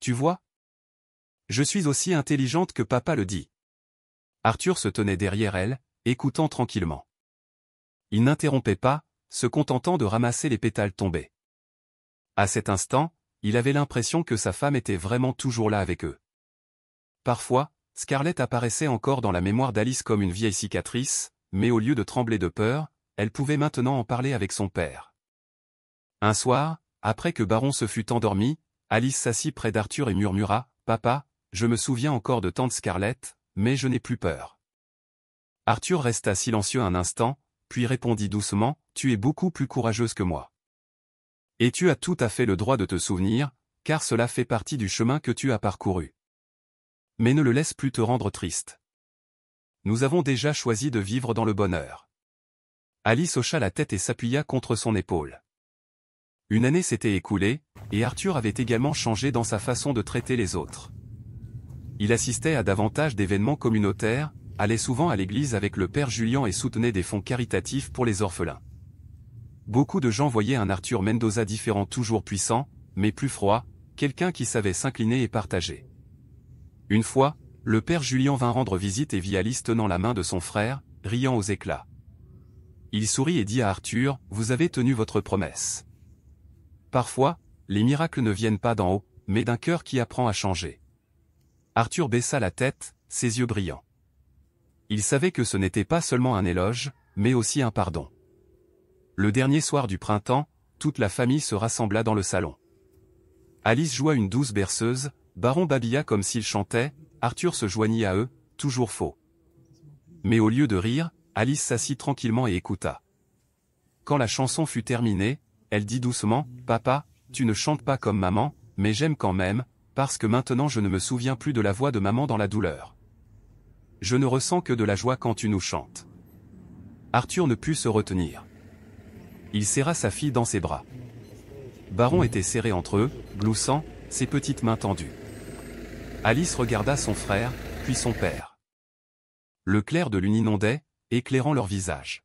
Tu vois ? Je suis aussi intelligente que papa le dit. » Arthur se tenait derrière elle, écoutant tranquillement. Il n'interrompait pas, se contentant de ramasser les pétales tombés. À cet instant, il avait l'impression que sa femme était vraiment toujours là avec eux. Parfois, Scarlett apparaissait encore dans la mémoire d'Alice comme une vieille cicatrice, mais au lieu de trembler de peur, elle pouvait maintenant en parler avec son père. Un soir, après que Baron se fut endormi, Alice s'assit près d'Arthur et murmura « Papa, je me souviens encore de tante Scarlett, mais je n'ai plus peur. » Arthur resta silencieux un instant, puis répondit doucement « Tu es beaucoup plus courageuse que moi. Et tu as tout à fait le droit de te souvenir, car cela fait partie du chemin que tu as parcouru. Mais ne le laisse plus te rendre triste. Nous avons déjà choisi de vivre dans le bonheur. » Alice hocha la tête et s'appuya contre son épaule. Une année s'était écoulée, et Arthur avait également changé dans sa façon de traiter les autres. Il assistait à davantage d'événements communautaires, allait souvent à l'église avec le père Julian et soutenait des fonds caritatifs pour les orphelins. Beaucoup de gens voyaient un Arthur Mendoza différent, toujours puissant, mais plus froid, quelqu'un qui savait s'incliner et partager. Une fois, le père Julian vint rendre visite et vit Alice tenant la main de son frère, riant aux éclats. Il sourit et dit à Arthur « Vous avez tenu votre promesse. » Parfois, les miracles ne viennent pas d'en haut, mais d'un cœur qui apprend à changer. Arthur baissa la tête, ses yeux brillants. Il savait que ce n'était pas seulement un éloge, mais aussi un pardon. Le dernier soir du printemps, toute la famille se rassembla dans le salon. Alice joua une douce berceuse, Baron babilla comme s'il chantait, Arthur se joignit à eux, toujours faux. Mais au lieu de rire, Alice s'assit tranquillement et écouta. Quand la chanson fut terminée, elle dit doucement « Papa, tu ne chantes pas comme maman, mais j'aime quand même, parce que maintenant je ne me souviens plus de la voix de maman dans la douleur. Je ne ressens que de la joie quand tu nous chantes. » Arthur ne put se retenir. Il serra sa fille dans ses bras. Baron était serré entre eux, gloussant, ses petites mains tendues. Alice regarda son frère, puis son père. Le clair de lune inondait, éclairant leurs visages.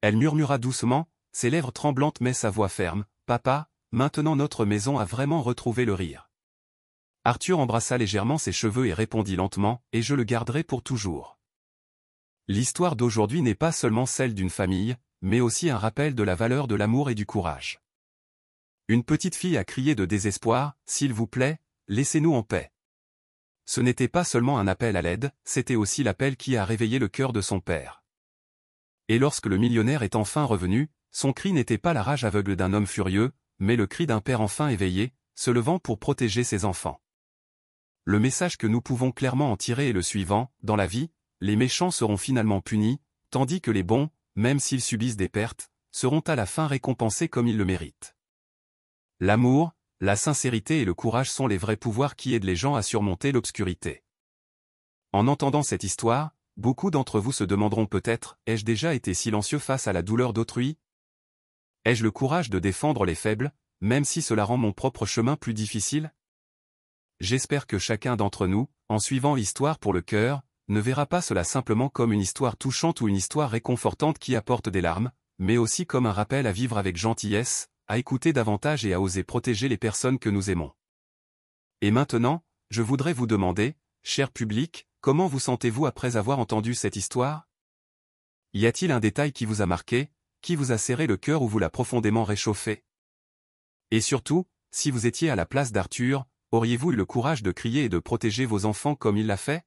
Elle murmura doucement, ses lèvres tremblantes mais sa voix ferme, « Papa, maintenant notre maison a vraiment retrouvé le rire. » Arthur embrassa légèrement ses cheveux et répondit lentement, « Et je le garderai pour toujours. » L'histoire d'aujourd'hui n'est pas seulement celle d'une famille, mais aussi un rappel de la valeur de l'amour et du courage. Une petite fille a crié de désespoir, « S'il vous plaît, laissez-nous en paix. » Ce n'était pas seulement un appel à l'aide, c'était aussi l'appel qui a réveillé le cœur de son père. Et lorsque le millionnaire est enfin revenu, son cri n'était pas la rage aveugle d'un homme furieux, mais le cri d'un père enfin éveillé, se levant pour protéger ses enfants. Le message que nous pouvons clairement en tirer est le suivant, dans la vie, les méchants seront finalement punis, tandis que les bons, même s'ils subissent des pertes, seront à la fin récompensés comme ils le méritent. L'amour, la sincérité et le courage sont les vrais pouvoirs qui aident les gens à surmonter l'obscurité. En entendant cette histoire, beaucoup d'entre vous se demanderont peut-être, ai-je déjà été silencieux face à la douleur d'autrui? Ai-je le courage de défendre les faibles, même si cela rend mon propre chemin plus difficile? J'espère que chacun d'entre nous, en suivant l'histoire pour le cœur, ne verra pas cela simplement comme une histoire touchante ou une histoire réconfortante qui apporte des larmes, mais aussi comme un rappel à vivre avec gentillesse, à écouter davantage et à oser protéger les personnes que nous aimons. Et maintenant, je voudrais vous demander, cher public, comment vous sentez-vous après avoir entendu cette histoire? Y a-t-il un détail qui vous a marqué, qui vous a serré le cœur ou vous l'a profondément réchauffé? Et surtout, si vous étiez à la place d'Arthur, auriez-vous eu le courage de crier et de protéger vos enfants comme il l'a fait?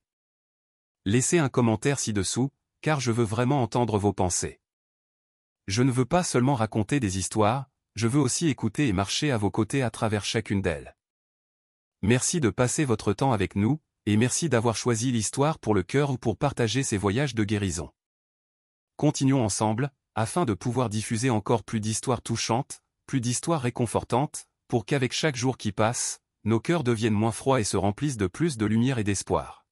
Laissez un commentaire ci-dessous, car je veux vraiment entendre vos pensées. Je ne veux pas seulement raconter des histoires, je veux aussi écouter et marcher à vos côtés à travers chacune d'elles. Merci de passer votre temps avec nous, et merci d'avoir choisi l'histoire pour le cœur ou pour partager ces voyages de guérison. Continuons ensemble, afin de pouvoir diffuser encore plus d'histoires touchantes, plus d'histoires réconfortantes, pour qu'avec chaque jour qui passe, nos cœurs deviennent moins froids et se remplissent de plus de lumière et d'espoir.